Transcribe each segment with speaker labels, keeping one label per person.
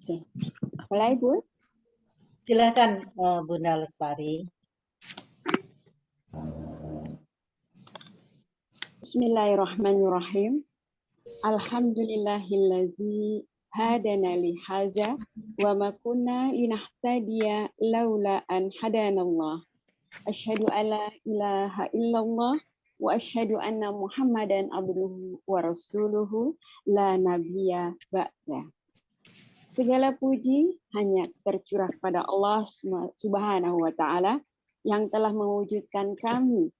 Speaker 1: Oke. Mulai, Bu.
Speaker 2: Silakan Bunda Lestari.
Speaker 1: Bismillahirrahmanirrahim. Alhamdulillahillazi hadana li haza wa ma kunna linahtadiya laula an hadanallah. Asyhadu alla ilaha illallah wa asyhadu anna Muhammadan abduhu wa rasuluhu la nabiyya ba'da. Segala puji hanya tercurah pada Allah Subhanahu wa taala yang telah mewujudkan kami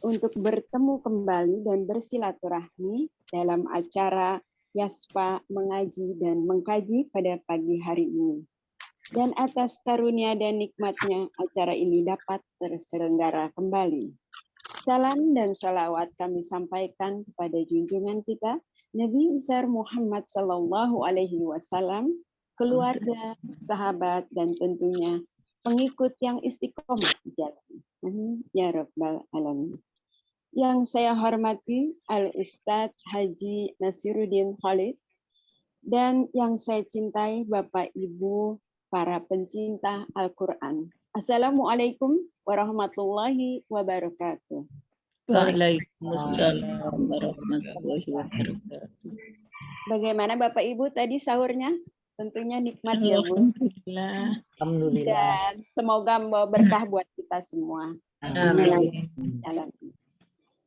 Speaker 1: untuk bertemu kembali dan bersilaturahmi dalam acara Yaspa mengaji dan mengkaji pada pagi hari ini. Dan atas karunia dan nikmatnya acara ini dapat terselenggara kembali. Salam dan sholawat kami sampaikan kepada junjungan kita Nabi besar Muhammad Sallallahu Alaihi Wasallam, keluarga, sahabat, dan tentunya pengikut yang istiqomah di jalan. Amin ya Rabbal Alamin. Yang saya hormati Al-Ustadz Haji Nasiruddin Khalid, dan yang saya cintai Bapak Ibu para pencinta Al-Quran. Assalamualaikum warahmatullahi wabarakatuh.
Speaker 3: Waalaikumsalam warahmatullahi wabarakatuh.
Speaker 1: Bagaimana Bapak Ibu tadi sahurnya? Tentunya nikmat ya Bu.
Speaker 2: Alhamdulillah.
Speaker 1: Dan semoga membawa berkah buat kita semua.
Speaker 3: Amin.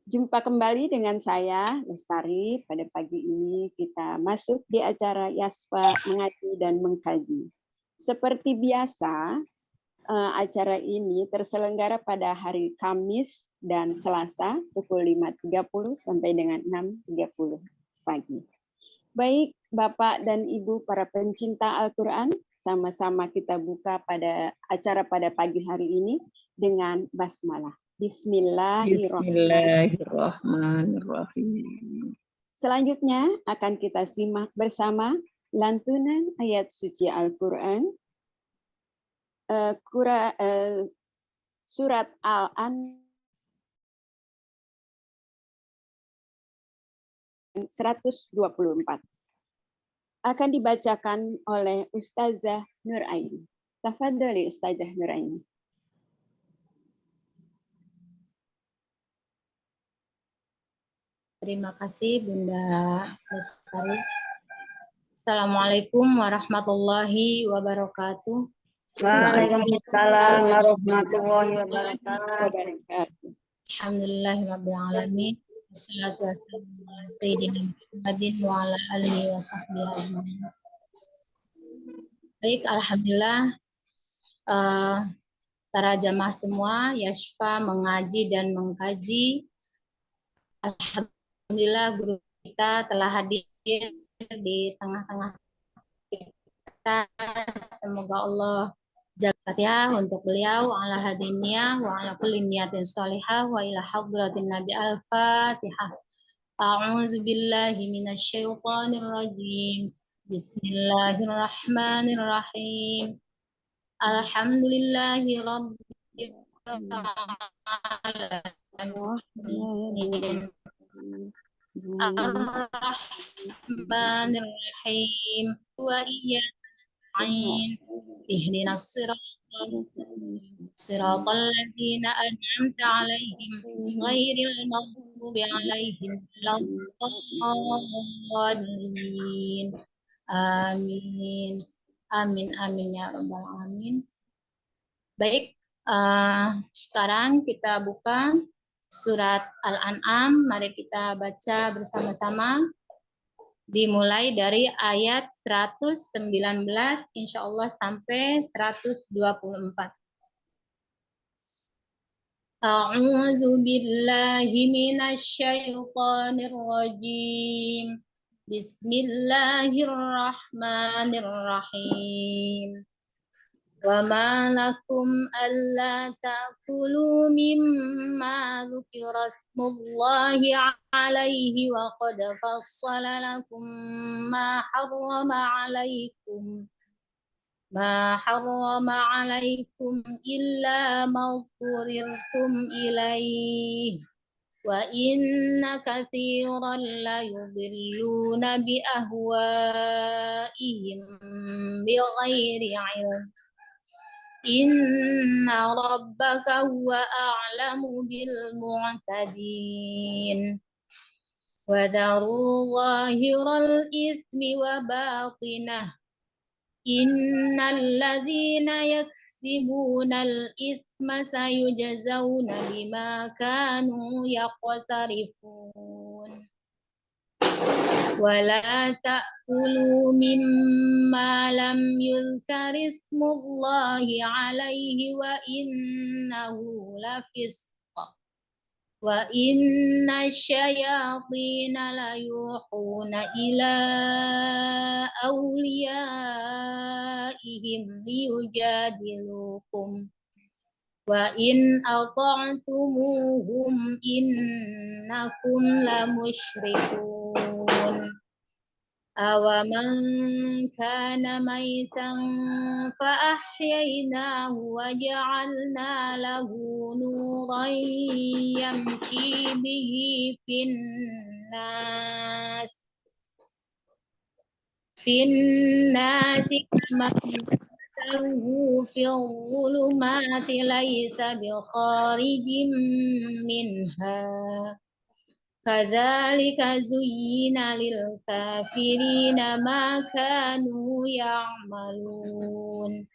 Speaker 1: Jumpa kembali dengan saya Lestari. Pada pagi ini kita masuk di acara Yaspa mengaji dan mengkaji. Seperti biasa, acara ini terselenggara pada hari Kamis dan Selasa pukul 5.30 sampai dengan 6.30 pagi. Baik Bapak dan Ibu para pencinta Al-Quran, sama-sama kita buka pada acara pada pagi hari ini dengan basmalah.
Speaker 3: Bismillahirrahmanirrahim.
Speaker 1: Selanjutnya akan kita simak bersama lantunan ayat suci Al-Quran, surat Al-An'am 124. Akan dibacakan oleh Ustazah Nuraini. Tafadhali Ustazah Nuraini.
Speaker 4: Terima kasih Bunda Lestari. Assalamualaikum warahmatullahi wabarakatuh.
Speaker 3: Waalaikumsalam warahmatullahi wabarakatuh.
Speaker 4: Alhamdulillahirabbil alamin. Wassalatu wassalamu ala sayyidina Muhammadin wa ala alihi wa sahbihi ajmain. Baik, alhamdulillah para jamaah semua Yaspa mengaji dan mengkaji. Alhamdulillah guru kita telah hadir di tengah-tengah kita. Semoga Allah jaga ya untuk beliau ala hadinnya wa ala kulli niyatin sholihah wa ila hadratin nabi al-fatihah. A'udzu billahi minasy syaithanir rajim. Bismillahirrahmanirrahim. Alhamdulillahi rabbil alamin. Ar-Rahmanir-Rahim wa iyyaka nasta'in ihdinas siratal ladzina an'amta 'alaihim ghairil maghdubi 'alaihim waladdallin. Amin. Amin amin ya rabbal alamin. Baik, sekarang kita buka surat Al-An'am. Mari kita baca bersama-sama. Dimulai dari ayat 119 insya Allah sampai 124. A'udzu billahi minasy syaithanir rajim. Bismillahirrahmanirrahim. وَمَا لَكُمْ أَلَّا تَأْكُلُوا مِمَّا ذُكِرَ اسْمُ اللَّهِ عَلَيْهِ وَقَدْ فَصَّلَ لَكُم مَّا حَرَّمَ عَلَيْكُمْ إِلَّا مَا اضْطُرِرْتُمْ إِلَيْهِ وإن كثيرا ليضلون بأهوائهم بغير علم إن ربك هو أعلم بالمعتدين وذروا ظاهر الإثم وباطنه إن الذين يكسبون الإثم سيجزون بما كانوا يقترفون ولا تأكلوا مما لم يذكر اسم الله عليه وإنه لفسق وإن الشياطين ليوحون إلى أوليائهم ليجادلوكم وإن أطعتموهم إنكم لمشركون أومن كان ميتا فأحييناه وجعلنا له نورا يمشي به في الناس كمن مثله في الظلمات ليس بخارج منها كذلك زين للكافرين ما كانوا يعملون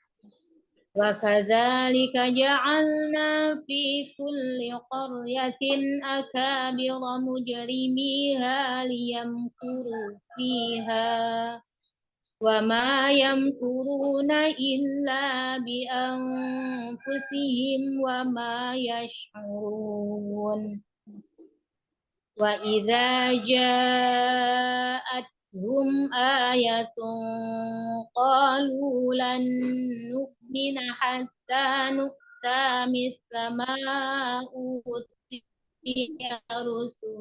Speaker 4: وكذلك جعلنا في كل قرية أكابر مجرميها ليمكروا فيها وما يمكرون إلا بأنفسهم وما يشعرون وإذا جاءتهم آية قالوا لن نؤمن حتى نؤتى مثل ما أوتي رسل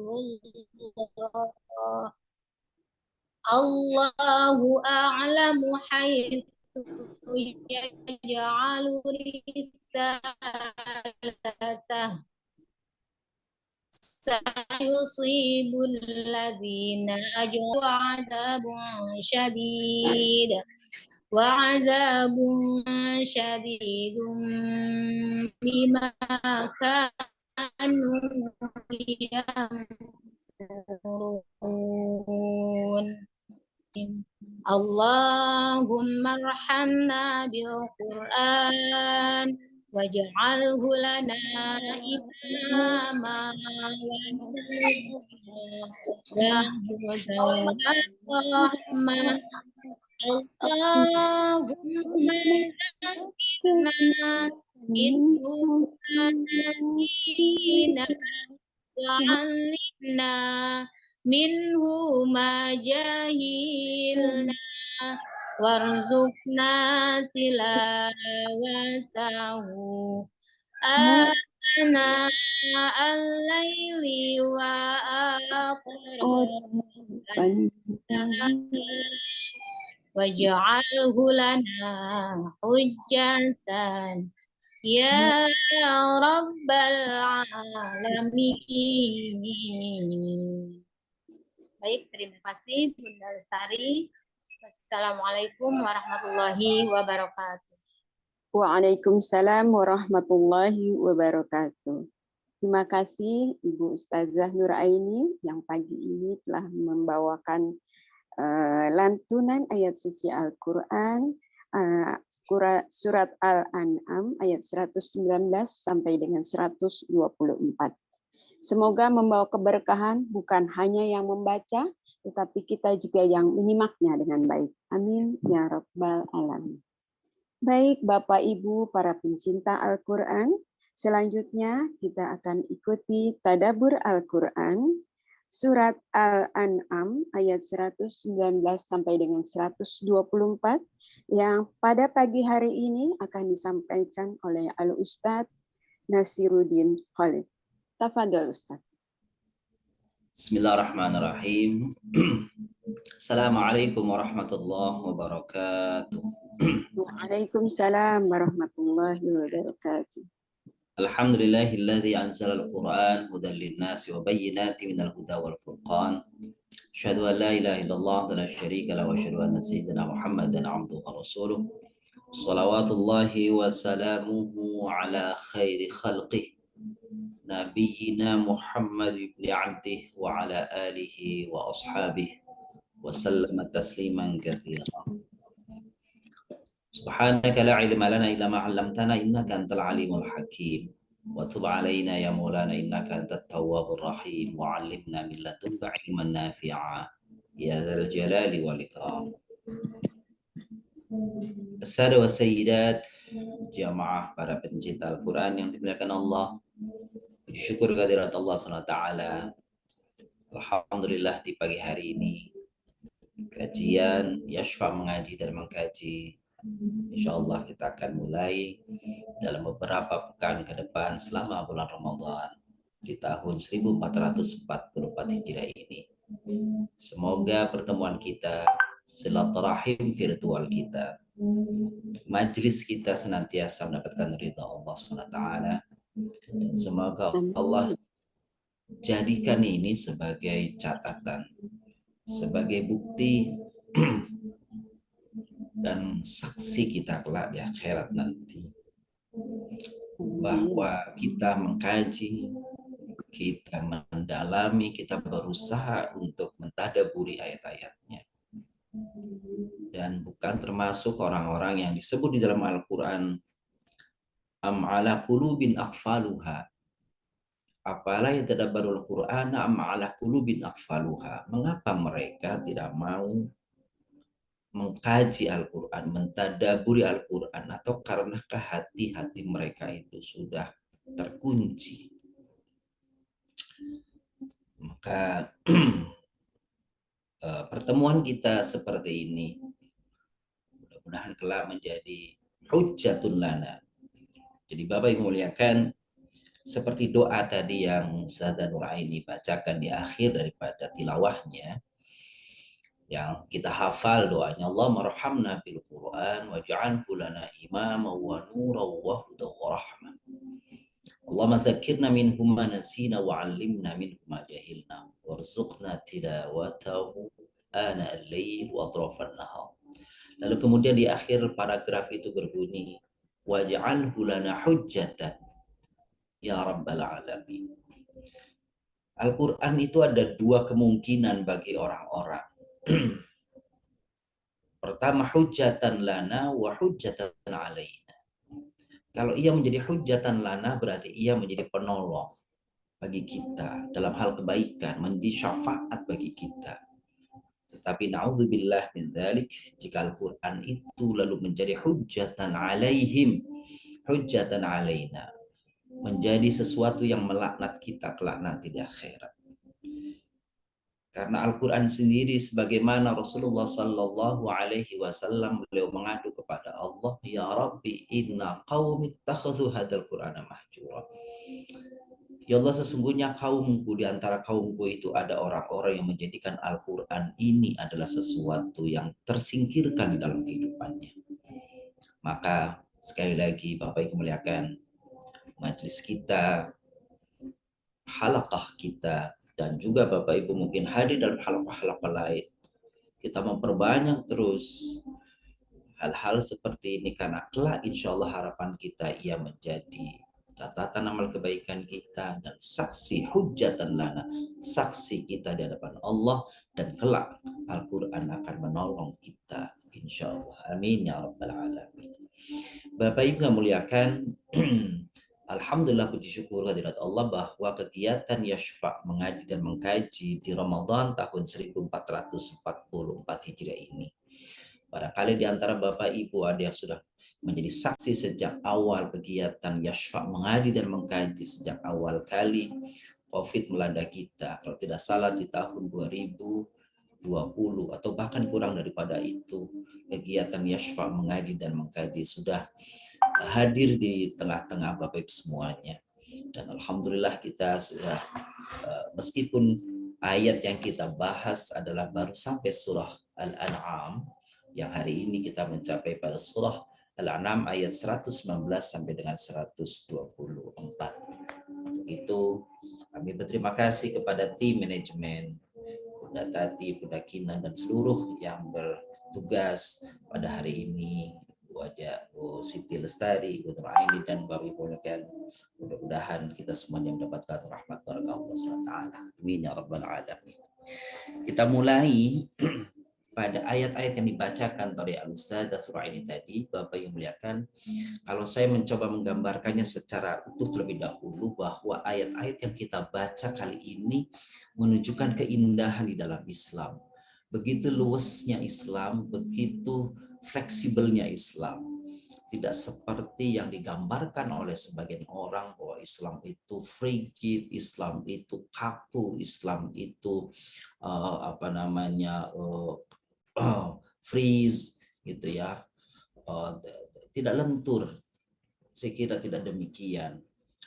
Speaker 4: الله أعلم حيث يجعل رسالته سيصيب الذين أجرموا وعذاب شديد بما كانوا يمكرون اللهم ارحمنا بالقرآن واجعله لنا إماما وهدى ورحمة اللهم ذكرنا منه ما نسينا وعلمنا منه ما جهلنا وارزقنا تلاوته آناء الليل وآخر واجعله لنا حجة يا رب العالمين. Baik, terima kasih Bunda Lestari. Assalamualaikum warahmatullahi wabarakatuh.
Speaker 1: Waalaikumsalam warahmatullahi wabarakatuh. Terima kasih Ibu Ustazah Nuraini yang pagi ini telah membawakan lantunan ayat suci Al-Quran, surat Al-An'am ayat 119 sampai dengan 124. Semoga membawa keberkahan bukan hanya yang membaca, tetapi kita juga yang menyimaknya dengan baik. Amin ya rabbal alamin. Baik Bapak Ibu para pencinta Al-Quran, selanjutnya kita akan ikuti tadabbur Al-Quran surat Al-An'am ayat 119 sampai dengan 124 yang pada pagi hari ini akan disampaikan oleh Al-Ustadz Nasiruddin Khalid. Tafadhol Ustadz.
Speaker 5: Bismillahirrahmanirrahim. Assalamualaikum warahmatullahi wabarakatuh.
Speaker 1: Waalaikumsalam warahmatullahi wabarakatuh.
Speaker 5: Alhamdulillahilladzi anzalal Qur'an hudan lin-nasi wa bayyinatin minal huda wal furqan. Asyhadu an la ilaha illallah wa la syarika lahu wa asyhadu anna sayyidina Muhammadan abduhu wa rasuluh. Shalawatullahi wa salamuhu ala khairi khalqih nabiyyina Muhammad ibn Abdih wa ala alihi wa ashabihi wa sallama tasliman katsira. Subhanaka la ilma lana illa ma 'allamtana innaka antal alimul hakim. Wa tub 'alaina ya maulana innaka antat tawwabur rahim wa 'allimna min ladunka 'ilman nafi'a ya dzal jalali wal ikram. As-sada wa sayyidat, jamaah para pencinta Al-Qur'an yang dimuliakan Allah. Syukur kehadirat Allah SWT. Alhamdulillah di pagi hari ini kajian Yashfa mengaji dan mengkaji, insyaallah kita akan mulai dalam beberapa pekan ke depan selama bulan Ramadan di tahun 1444 Hijriah ini. Semoga pertemuan kita, silaturahim virtual kita, majlis kita senantiasa mendapatkan ridha Allah SWT. Dan semoga Allah jadikan ini sebagai catatan, sebagai bukti dan saksi kita kelak di akhirat nanti, bahwa kita mengkaji, kita mendalami, kita berusaha untuk mentadaburi ayat-ayatnya, dan bukan termasuk orang-orang yang disebut di dalam Al-Quran am ala qulubin aqfaluha, apalah yatadabbarul Qur'ana am ala qulubin aqfaluha. Mengapa mereka tidak mau mengkaji Al-Quran, mentadaburi Al-Quran, atau karenakah hati-hati mereka itu sudah terkunci? Maka pertemuan kita seperti ini mudah-mudahan kelak menjadi hujjatun lana. Jadi Bapak Ibu muliakan, seperti doa tadi yang Ustazah Nuraini bacakan di akhir daripada tilawahnya, yang kita hafal doanya, Allahumma arhamna bil Qur'an waj'alhu lana imama wa nuran wa hudan wa rahmah. Allahumma dzakkirna minhu ma nasina wa 'allimna minhu ma jahilna warzuqna tilawatahu ana al-lail wa atrafan nahar. Lalu kemudian di akhir paragraf itu berbunyi waj'alhu lana hujjatan ya rabbal alamin. Al-Quran itu ada dua kemungkinan bagi orang-orang. Pertama, hujjatan lana wa hujjatan alaina. Kalau ia menjadi hujjatan lana, berarti ia menjadi penolong bagi kita dalam hal kebaikan, menjadi syafaat bagi kita. Tetapi na'udzubillah min dzalik, jika Al-Quran itu lalu menjadi hujjatan alaihim, hujjatan alaina, menjadi sesuatu yang melaknat kita kelak nanti di akhirat. Karena Al-Quran sendiri, sebagaimana Rasulullah Sallallahu Alaihi Wasallam, beliau mengadu kepada Allah, Ya Rabbi, inna qaumi ittakhadhu hadzal Qur'ana mahjura. Ya Allah, sesungguhnya kaumku, di antara kaumku itu ada orang-orang yang menjadikan Al-Quran ini adalah sesuatu yang tersingkirkan di dalam kehidupannya. Maka sekali lagi Bapak Ibu muliakan, majlis kita, halaqah kita, dan juga Bapak Ibu mungkin hadir dalam halaqah-halaqah lain, kita memperbanyak terus hal-hal seperti ini, karena kelak insya Allah harapan kita ia menjadi catatan amal kebaikan kita dan saksi hujjatan lana, saksi kita di hadapan Allah, dan kelak Al-Quran akan menolong kita insya Allah. Amin ya rabbal alamin. Bapak Ibu yang muliakan, alhamdulillah, puji syukur kehadirat Allah bahwa kegiatan Yashfa mengaji dan mengkaji di Ramadan tahun 1444 Hijriah ini, barangkali di antara Bapak Ibu ada yang sudah menjadi saksi sejak awal kegiatan Yashfa mengaji dan mengkaji, sejak awal kali COVID melanda kita, kalau tidak salah di tahun 2020 atau bahkan kurang daripada itu, kegiatan Yashfa mengaji dan mengkaji sudah hadir di tengah-tengah Bapak Ibu semuanya. Dan alhamdulillah kita sudah, meskipun ayat yang kita bahas adalah baru sampai surah Al-An'am, yang hari ini kita mencapai pada surah Al-An'am ayat 119 sampai dengan 124. Itu kami berterima kasih kepada tim manajemen, Bunda Tati, Bunda Kinan, dan seluruh yang bertugas pada hari ini, Bu Siti Lestari, Bu Nuraini, dan Bapak Ibu sekalian. Mudah-mudahan kita semuanya mendapatkan rahmat barakah Allah SWT. Amin ya rabbal alamin. Kita mulai pada ayat-ayat yang dibacakan oleh Al-Ustadzah Nuraini tadi, Bapak yang muliakan. Kalau saya mencoba menggambarkannya secara utuh terlebih dahulu, bahwa ayat-ayat yang kita baca kali ini menunjukkan keindahan di dalam Islam. Begitu luasnya Islam, begitu fleksibelnya Islam. Tidak seperti yang digambarkan oleh sebagian orang bahwa Islam itu frigid, Islam itu kaku, Islam itu freeze gitu ya, tidak lentur. Saya kira tidak demikian.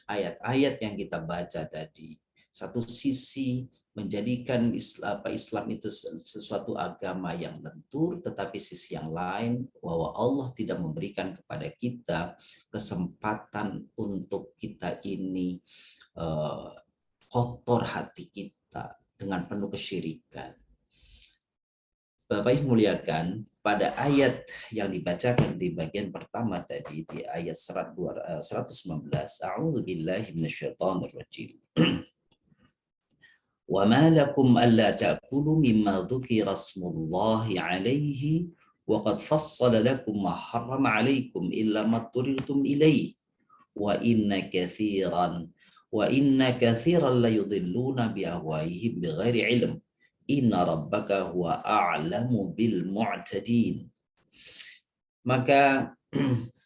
Speaker 5: Ayat-ayat yang kita baca tadi, satu sisi menjadikan Islam itu sesuatu agama yang lentur, tetapi sisi yang lain bahwa Allah tidak memberikan kepada kita kesempatan untuk kita ini kotor hati kita dengan penuh kesyirikan. Bapak Ibu muliakan, pada ayat yang dibacakan di bagian pertama tadi, di ayat 119, A'udzubillahi minasyaitonirrajim. Wa ma lakum alla ta'kulu mimma dzukira smullahi 'alaihi wa qad fassala lakum ma harrama 'alaikum illa ma turirtum ilaihi wa inna katsiran la yudhilluna bi ahwaihim bighairi 'ilm. Inna rabbaka huwa a'lamu bil mu'tadin. Maka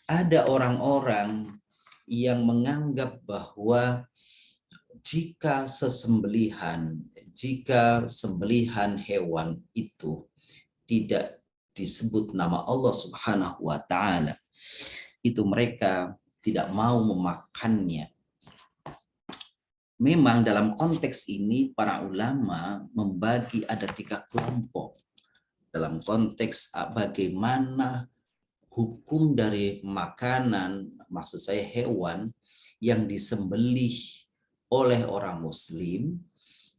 Speaker 5: ada orang-orang yang menganggap bahwa jika sembelihan hewan itu tidak disebut nama Allah Subhanahu wa taala, itu mereka tidak mau memakannya. Memang dalam konteks ini para ulama membagi ada 3 kelompok dalam konteks bagaimana hukum dari makanan, maksud saya hewan yang disembelih oleh orang Muslim,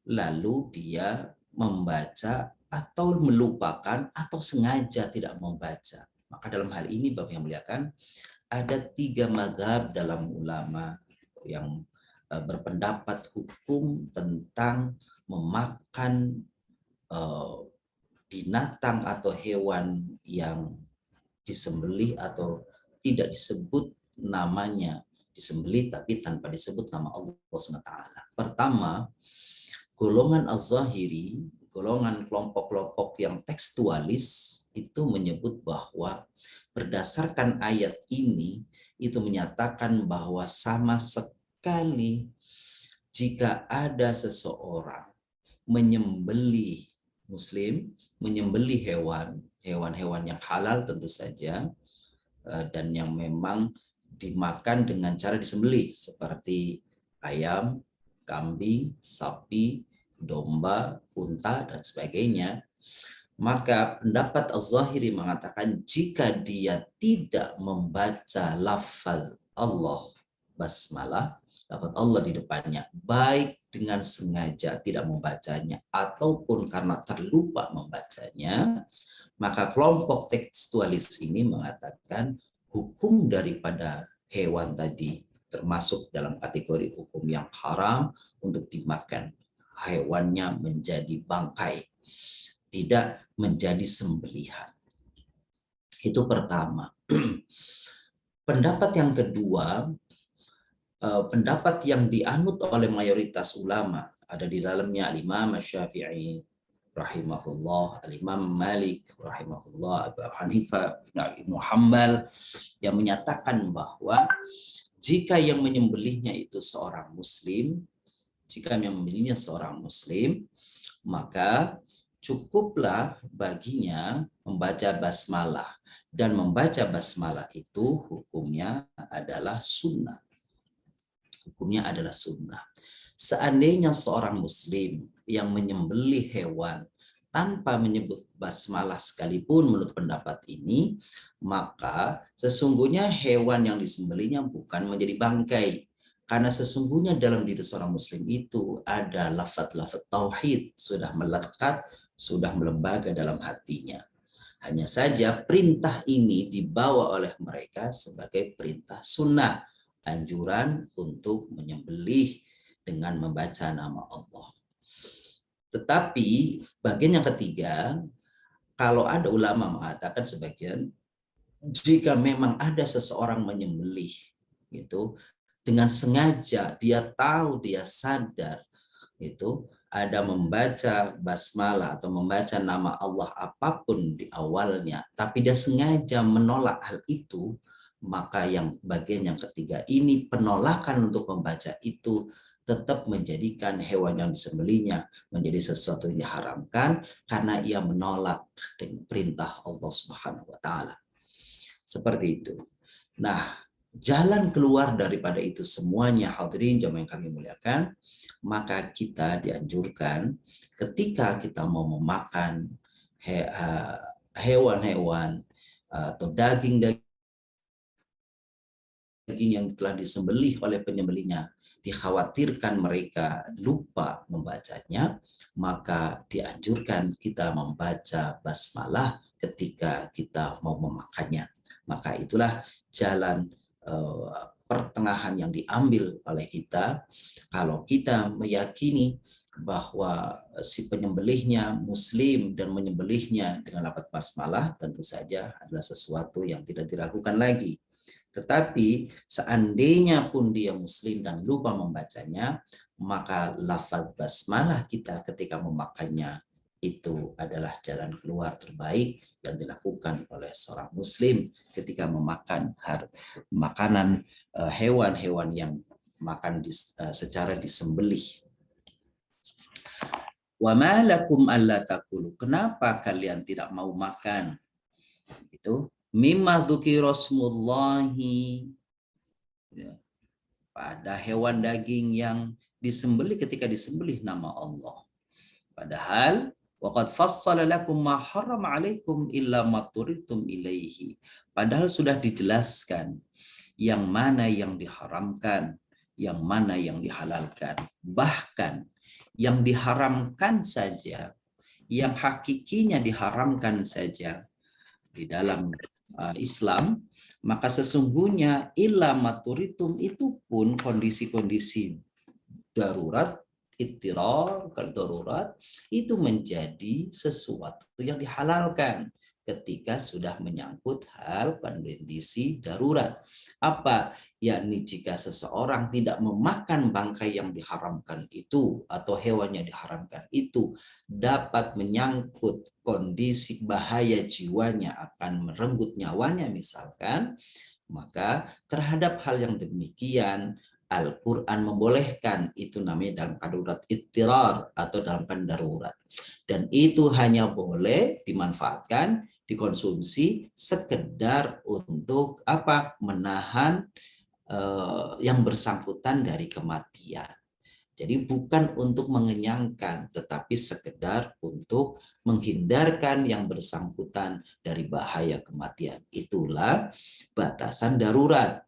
Speaker 5: lalu dia membaca atau melupakan atau sengaja tidak membaca. Maka dalam hal ini Bapak yang muliakan, ada 3 mazhab dalam ulama yang berpendapat hukum tentang memakan binatang atau hewan yang disembelih atau tidak disebut namanya, disembelih tapi tanpa disebut nama Allah SWT. Pertama, golongan Az-Zahiri, golongan kelompok-kelompok yang tekstualis itu menyebut bahwa berdasarkan ayat ini itu menyatakan bahwa sama sekali jika ada seseorang menyembelih Muslim, menyembelih hewan-hewan yang halal tentu saja, dan yang memang dimakan dengan cara disembelih seperti ayam, kambing, sapi, domba, unta, dan sebagainya, maka pendapat Az-Zahiri mengatakan jika dia tidak membaca lafaz Allah basmalah, lafaz Allah di depannya, baik dengan sengaja tidak membacanya ataupun karena terlupa membacanya, maka kelompok tekstualis ini mengatakan hukum daripada hewan tadi termasuk dalam kategori hukum yang haram untuk dimakan. Hewannya menjadi bangkai, tidak menjadi sembelihan. Itu pertama. Pendapat yang kedua, pendapat yang dianut oleh mayoritas ulama, ada di dalamnya Al-Imam Syafi'i rahimahullah, Al-Imam Malik rahimahullah, Abu Hanifah, Ibnu Hanbal, yang menyatakan bahwa jika yang menyembelihnya itu seorang muslim, maka cukuplah baginya membaca basmalah, dan membaca basmalah itu hukumnya adalah sunnah. Seandainya seorang muslim yang menyembelih hewan tanpa menyebut basmalah sekalipun menurut pendapat ini, maka sesungguhnya hewan yang disembelihnya bukan menjadi bangkai. Karena sesungguhnya dalam diri seorang muslim itu ada lafaz-lafaz tauhid, sudah melekat, sudah melembaga dalam hatinya. Hanya saja perintah ini dibawa oleh mereka sebagai perintah sunnah, anjuran untuk menyembelih dengan membaca nama Allah. Tetapi bagian yang ketiga, kalau ada ulama mengatakan sebagian, jika memang ada seseorang menyembelih gitu dengan sengaja, dia tahu, dia sadar itu ada membaca basmalah atau membaca nama Allah apapun di awalnya, tapi dia sengaja menolak hal itu, maka yang bagian yang ketiga ini penolakan untuk membaca itu tetap menjadikan hewan yang disembelihnya menjadi sesuatu yang diharamkan karena ia menolak perintah Allah Subhanahu wa taala. Seperti itu. Nah, jalan keluar daripada itu semuanya, hadirin jamaah yang kami muliakan, maka kita dianjurkan ketika kita mau memakan hewan-hewan atau daging-daging yang telah disembelih oleh penyembelihnya, dikhawatirkan mereka lupa membacanya, maka dianjurkan kita membaca basmalah ketika kita mau memakannya. Maka itulah jalan pertengahan yang diambil oleh kita. Kalau kita meyakini bahwa si penyembelihnya muslim dan menyembelihnya dengan lafaz basmalah, tentu saja adalah sesuatu yang tidak diragukan lagi. Tetapi seandainya pun dia muslim dan lupa membacanya, maka lafaz basmalah kita ketika memakannya itu adalah jalan keluar terbaik yang dilakukan oleh seorang muslim ketika memakan makanan hewan-hewan yang makan secara disembelih. Wa ma lakum alla taqulu, kenapa kalian tidak mau makan? Itu mimma dzukira smullahi, pada hewan daging yang disembelih ketika disembelih nama Allah. Padahal waqad fassala lakum ma harrama alaikum illa ma turitum ilaihi. Padahal sudah dijelaskan yang mana yang diharamkan, yang mana yang dihalalkan. Bahkan yang diharamkan saja, yang hakikinya diharamkan saja di dalam Islam, maka sesungguhnya illa ma turitum itu pun kondisi-kondisi darurat, ittirar, darurat itu menjadi sesuatu yang dihalalkan ketika sudah menyangkut hal kondisi darurat. Apa? Yakni jika seseorang tidak memakan bangkai yang diharamkan itu atau hewan yang diharamkan itu dapat menyangkut kondisi bahaya jiwanya akan merenggut nyawanya misalkan, maka terhadap hal yang demikian Al-Quran membolehkan, itu namanya dalam darurat ittirar atau dalam keadaan darurat. Dan itu hanya boleh dimanfaatkan, dikonsumsi sekedar untuk apa? Menahan yang bersangkutan dari kematian. Jadi bukan untuk mengenyangkan, tetapi sekedar untuk menghindarkan yang bersangkutan dari bahaya kematian. Itulah batasan darurat.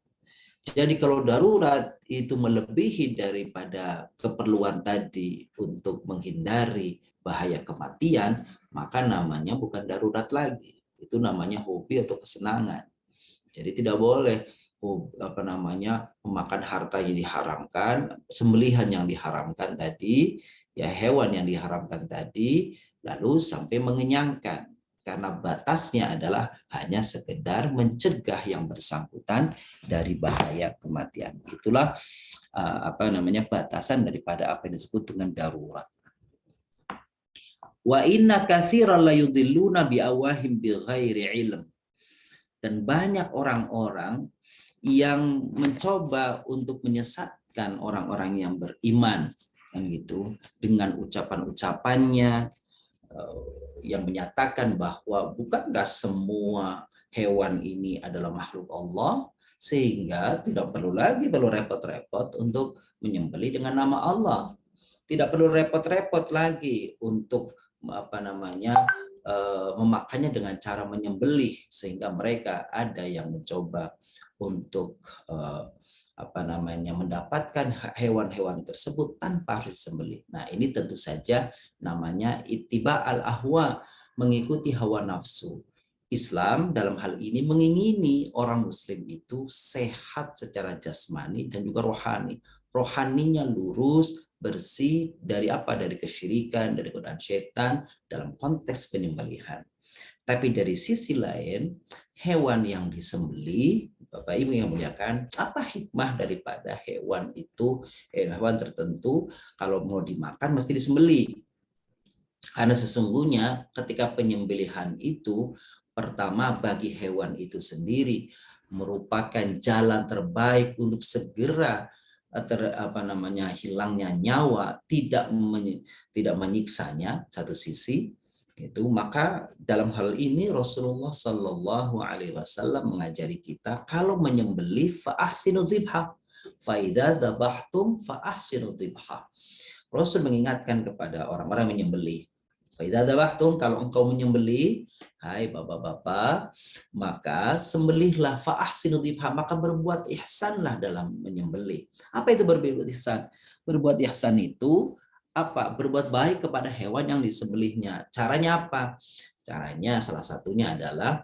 Speaker 5: Jadi kalau darurat itu melebihi daripada keperluan tadi untuk menghindari bahaya kematian, maka namanya bukan darurat lagi. Itu namanya hobi atau kesenangan. Jadi tidak boleh memakan harta yang diharamkan, sembelihan yang diharamkan tadi, ya hewan yang diharamkan tadi, lalu sampai mengenyangkan. Karena batasnya adalah hanya sekedar mencegah yang bersangkutan dari bahaya kematian. Itulah batasan daripada apa yang disebut dengan darurat. Wa inna katsiran la yudhilluna bi awahim bi ghairi ilm. Dan banyak orang-orang yang mencoba untuk menyesatkan orang-orang yang beriman, kan gitu, dengan ucapan-ucapannya yang menyatakan bahwa bukankah semua hewan ini adalah makhluk Allah, sehingga tidak perlu repot-repot untuk menyembelih dengan nama Allah. Tidak perlu repot-repot lagi untuk memakannya dengan cara menyembelih, sehingga mereka ada yang mencoba untuk mendapatkan hewan-hewan tersebut tanpa harus disembelih. Nah, ini tentu saja namanya ittiba al-ahwa, mengikuti hawa nafsu. Islam dalam hal ini mengingini orang muslim itu sehat secara jasmani dan juga rohani. Rohaninya lurus, bersih dari apa? Dari kesyirikan, dari godaan setan dalam konteks penyembelihan. Tapi dari sisi lain, hewan yang disembelih, Bapak Ibu yang muliakan, apa hikmah daripada hewan itu, hewan tertentu kalau mau dimakan mesti disembelih. Karena sesungguhnya ketika penyembelihan itu, pertama bagi hewan itu sendiri merupakan jalan terbaik untuk segera hilangnya nyawa, tidak menyiksanya satu sisi. Itu maka dalam hal ini Rasulullah Shallallahu Alaihi Wasallam mengajari kita kalau menyembelih fa ahsinu dzibha, fa idza dzabhtum fa ahsinu dzibha. Rasul mengingatkan kepada orang-orang menyembelih, fa idza dzabhtum, kalau engkau menyembelih, hai bapak-bapak, maka sembelihlah, fa ahsinu dzibha, maka berbuat ihsanlah dalam menyembelih. Apa itu berbuat ihsan? Berbuat ihsan itu apa? Berbuat baik kepada hewan yang disembelihnya. Caranya apa? Caranya salah satunya adalah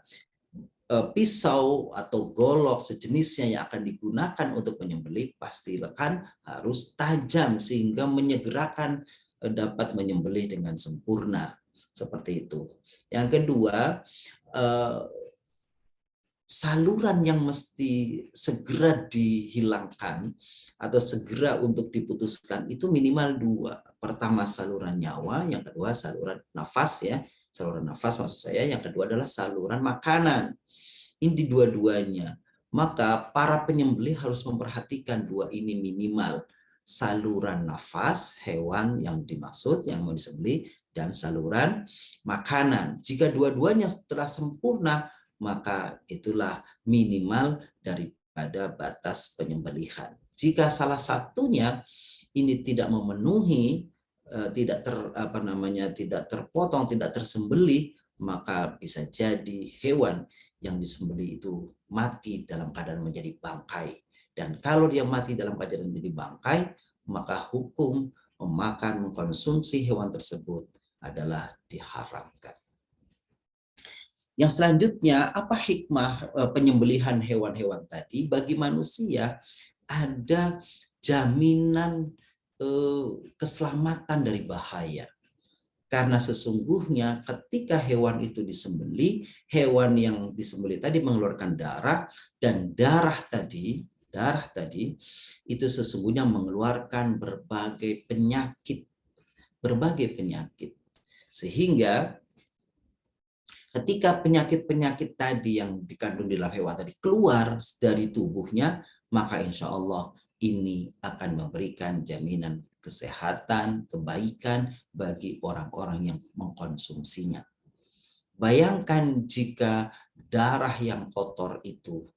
Speaker 5: pisau atau golok sejenisnya yang akan digunakan untuk menyembelih pastikan harus tajam sehingga menyegerakan dapat menyembelih dengan sempurna. Seperti itu. Yang kedua, saluran yang mesti segera dihilangkan atau segera untuk diputuskan itu minimal dua. Pertama saluran nyawa, yang kedua saluran nafas ya. Saluran nafas maksud saya, yang kedua adalah saluran makanan. Ini dua-duanya. Maka para penyembelih harus memperhatikan dua ini minimal. Saluran nafas hewan yang dimaksud, yang mau disembelih, dan saluran makanan. Jika dua-duanya telah sempurna, maka itulah minimal daripada batas penyembelihan. Jika salah satunya ini tidak memenuhi, tidak terpotong, tidak tersembelih, maka bisa jadi hewan yang disembelih itu mati dalam keadaan menjadi bangkai. Dan kalau dia mati dalam keadaan menjadi bangkai, maka hukum memakan, mengkonsumsi hewan tersebut adalah diharamkan. Yang selanjutnya, apa hikmah penyembelihan hewan-hewan tadi? Bagi manusia ada jaminan keselamatan dari bahaya. Karena sesungguhnya ketika hewan itu disembelih, hewan yang disembelih tadi mengeluarkan darah, dan darah tadi itu sesungguhnya mengeluarkan berbagai penyakit. Sehingga ketika penyakit-penyakit tadi yang dikandung di dalam hewan tadi keluar dari tubuhnya, maka insya Allah ini akan memberikan jaminan kesehatan, kebaikan bagi orang-orang yang mengkonsumsinya. Bayangkan jika darah yang kotor itu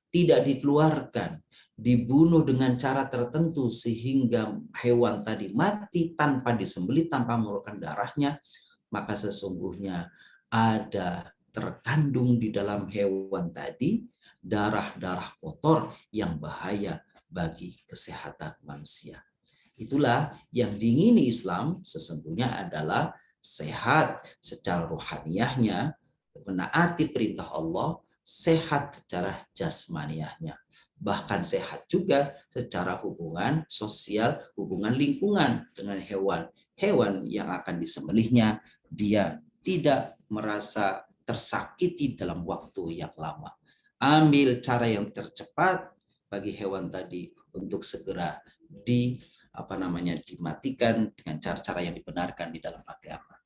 Speaker 5: tidak dikeluarkan, dibunuh dengan cara tertentu sehingga hewan tadi mati tanpa disembelih, tanpa mengeluarkan darahnya, maka sesungguhnya ada terkandung di dalam hewan tadi darah-darah kotor yang bahaya bagi kesehatan manusia. Itulah yang diingini Islam sesungguhnya adalah sehat secara rohaniyahnya, menaati perintah Allah, sehat secara jasmaniahnya. Bahkan sehat juga secara hubungan sosial, hubungan lingkungan dengan hewan. Hewan yang akan disembelihnya, dia tidak merasa tersakiti dalam waktu yang lama. Ambil cara yang tercepat bagi hewan tadi untuk segera dimatikan dengan cara-cara yang dibenarkan di dalam agama.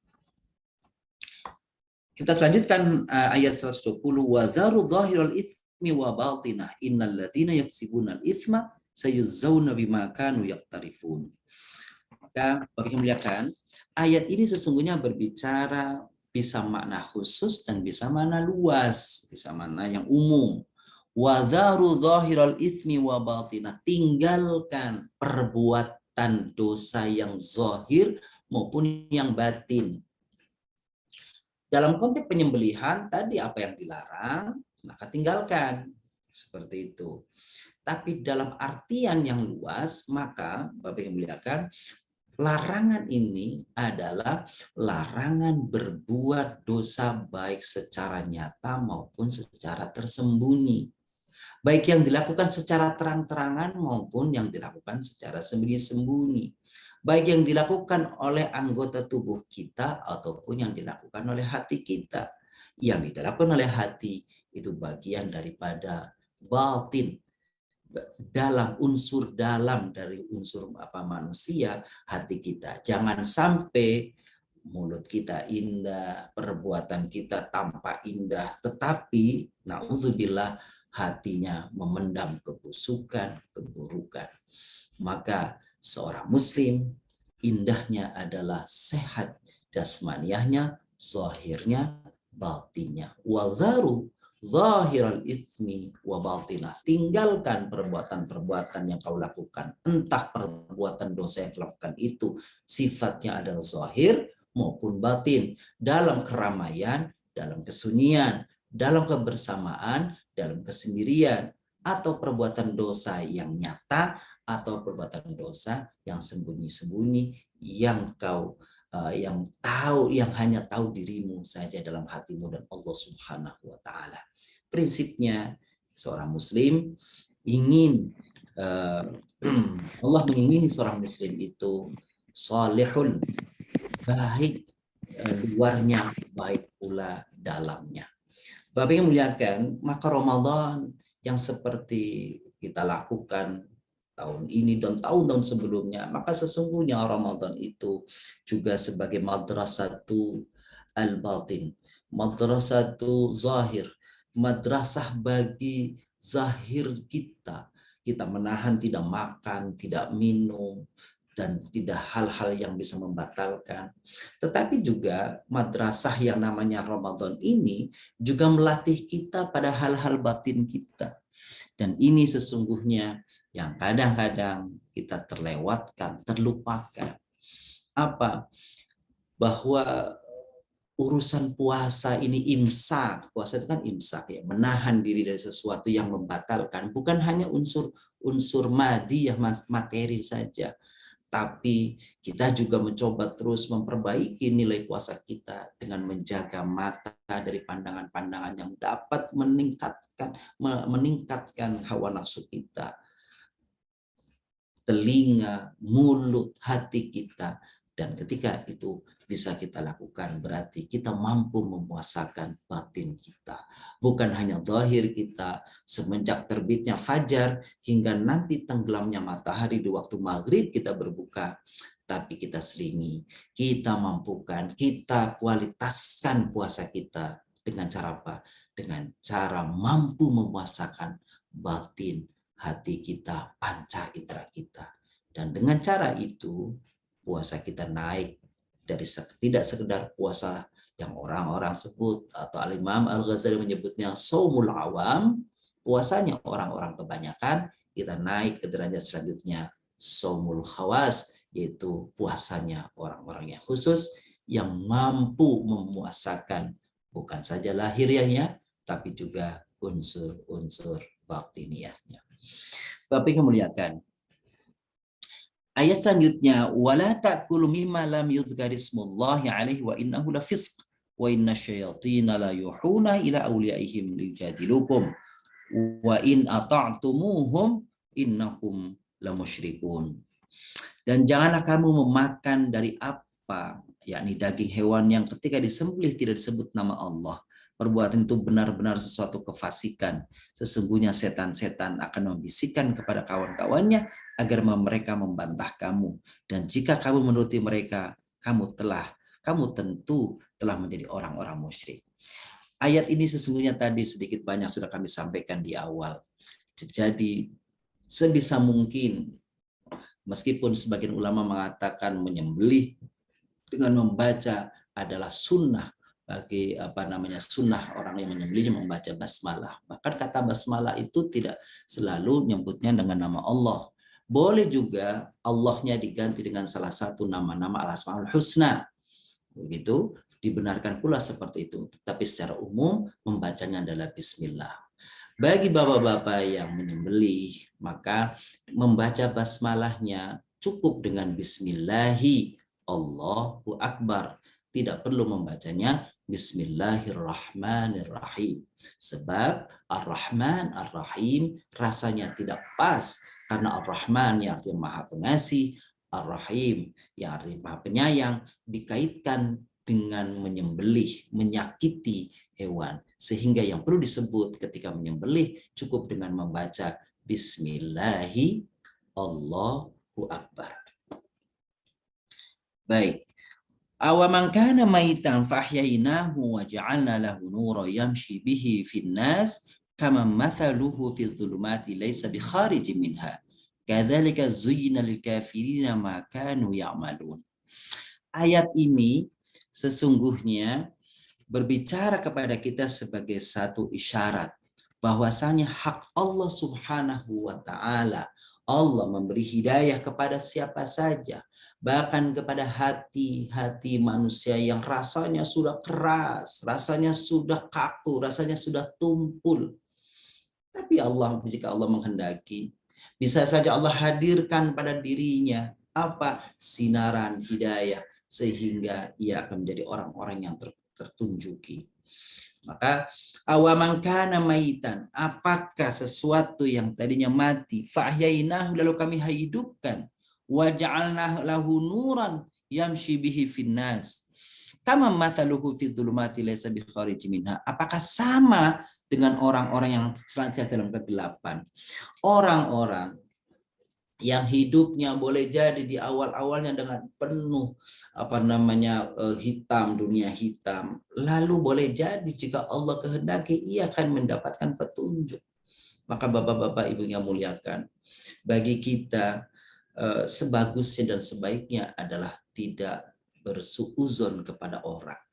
Speaker 5: Kita selanjutkan ayat 120, wa dzaru dhahiral itsmi wa batinah innal ladzina yaksibunal itsma sayuzzawna bima kanu yaqtarifun. Maka bagi yang muliakan, ayat ini sesungguhnya berbicara bisa makna khusus dan bisa makna luas, bisa makna yang umum. Wa dzaru dhahiral itsmi wa batinah, tinggalkan perbuatan dosa yang zahir maupun yang batin. Dalam konteks penyembelihan tadi apa yang dilarang maka tinggalkan, seperti itu. Tapi dalam artian yang luas maka Bapak yang muliakan, larangan ini adalah larangan berbuat dosa baik secara nyata maupun secara tersembunyi. Baik yang dilakukan secara terang-terangan maupun yang dilakukan secara sembunyi-sembunyi. Baik yang dilakukan oleh anggota tubuh kita ataupun yang dilakukan oleh hati kita. Yang dilakukan oleh hati itu bagian daripada batin. Dalam unsur dalam dari unsur manusia, hati kita. Jangan sampai mulut kita indah, perbuatan kita tampak indah, tetapi naudzubillah hatinya memendam kebusukan, keburukan. Maka seorang muslim indahnya adalah sehat jasmaniahnya, zahirnya, batinnya. Wadharu zahiral itsmi wa batinah. Tinggalkan perbuatan-perbuatan yang kau lakukan. Entah perbuatan dosa yang kau lakukan itu sifatnya adalah zahir maupun batin. Dalam keramaian, dalam kesunyian, dalam kebersamaan, dalam kesendirian, atau perbuatan dosa yang nyata, atau perbuatan dosa yang sembunyi-sembunyi, yang kau yang tahu, yang hanya tahu dirimu saja dalam hatimu dan Allah Subhanahu wa Ta'ala. Prinsipnya seorang muslim ingin Allah mengingini seorang muslim itu salihun, baik luarnya, baik pula dalamnya. Bapak yang muliakan, maka Ramadan yang seperti kita lakukan tahun ini dan tahun-tahun sebelumnya, maka sesungguhnya Ramadan itu juga sebagai madrasatu al-batin, madrasatu zahir, madrasah bagi zahir kita. Kita menahan tidak makan, tidak minum, dan tidak hal-hal yang bisa membatalkan. Tetapi juga madrasah yang namanya Ramadan ini juga melatih kita pada hal-hal batin kita. Dan ini sesungguhnya yang kadang-kadang kita terlewatkan, terlupakan. Apa? Bahwa urusan puasa ini imsak. Puasa itu kan imsak ya, menahan diri dari sesuatu yang membatalkan. Bukan hanya unsur madiyah, materi saja. Tapi kita juga mencoba terus memperbaiki nilai puasa kita dengan menjaga mata dari pandangan-pandangan yang dapat meningkatkan hawa nafsu kita. Telinga, mulut, hati kita. Dan ketika itu bisa kita lakukan, berarti kita mampu memuasakan batin kita. Bukan hanya zahir kita, semenjak terbitnya fajar hingga nanti tenggelamnya matahari di waktu maghrib kita berbuka. Tapi kita selingi, kita mampukan, kita kualitaskan puasa kita. Dengan cara apa? Dengan cara mampu memuasakan batin hati kita, panca indera kita. Dan dengan cara itu, puasa kita naik dari tidak sekedar puasa yang orang-orang sebut atau Al-Imam Al-Ghazali menyebutnya shaumul awam, puasanya orang-orang kebanyakan, kita naik ke derajat selanjutnya shaumul khawas, yaitu puasanya orang-orang yang khusus yang mampu memuasakan bukan saja lahiriahnya tapi juga unsur-unsur batiniahnya. Bapak yang muliakan, ayat selanjutnya, wala ta'kulu mimma lam yuzkar ismullahi alaihi wa innahu lafisq wa inna syayatina la yuhuna ila awliyaihim lijadilukum wa in ata'tumuhum innakum lamusyrikun. Dan janganlah kamu memakan dari apa, yakni daging hewan yang ketika disembelih tidak disebut nama Allah. Perbuatan itu benar-benar sesuatu kefasikan. Sesungguhnya setan-setan akan membisikkan kepada kawan-kawannya agar mereka membantah kamu. Dan jika kamu menuruti mereka, kamu tentu telah menjadi orang-orang musyrik. Ayat ini sesungguhnya tadi sedikit banyak sudah kami sampaikan di awal. Jadi sebisa mungkin, meskipun sebagian ulama mengatakan menyembelih dengan membaca adalah sunnah, bagi sunnah orang yang menyembelihnya membaca basmalah. Bahkan kata basmalah itu tidak selalu nyebutnya dengan nama Allah. Boleh juga Allahnya diganti dengan salah satu nama-nama Al-Asmaul Husna. Begitu, dibenarkan pula seperti itu. Tetapi secara umum membacanya adalah bismillah. Bagi bapak-bapak yang menyembelih, maka membaca basmalahnya cukup dengan bismillahi Allahu Akbar. Tidak perlu membacanya bismillahirrahmanirrahim. Sebab Ar-Rahman Ar-Rahim rasanya tidak pas. Karena Ar-Rahman yang artinya maha pengasih, Ar-Rahim yang artinya maha penyayang, dikaitkan dengan menyembelih, menyakiti hewan. Sehingga yang perlu disebut ketika menyembelih cukup dengan membaca Bismillahi Allahu Akbar. Baik. Awaman kana maitan fahyainahu wa ja'alna lahu nuran yamshi bihi fin nas kama mathaluhu fi dhulumati laysa bi kharijin minha. Kadzalika zuyyina lil kafirina ma kanu ya'malun. Ayat ini sesungguhnya berbicara kepada kita sebagai satu isyarat bahwasanya hak Allah Subhanahu wa taala. Allah memberi hidayah kepada siapa saja, bahkan kepada hati-hati manusia yang rasanya sudah keras, rasanya sudah kaku, rasanya sudah tumpul. Tapi Allah, jika Allah menghendaki, bisa saja Allah hadirkan pada dirinya apa? Sinaran hidayah, sehingga ia akan menjadi orang-orang yang tertunjuki. Maka awaman kana maitan, apakah sesuatu yang tadinya mati, fa'ahyainahu, lalu kami hidupkan, wa ja'alna lahu nuran yamshi bihi finnas kama mathaluhu fi dhulumati laysa bi kharij minha. Apakah sama dengan orang-orang yang senantiasa dalam kegelapan, orang-orang yang hidupnya boleh jadi di awal-awalnya dengan penuh hitam, dunia hitam, lalu boleh jadi jika Allah kehendaki ia akan mendapatkan petunjuk. Maka bapak-bapak ibu yang muliakan, bagi kita sebagusnya dan sebaiknya adalah tidak bersuuzon kepada orang,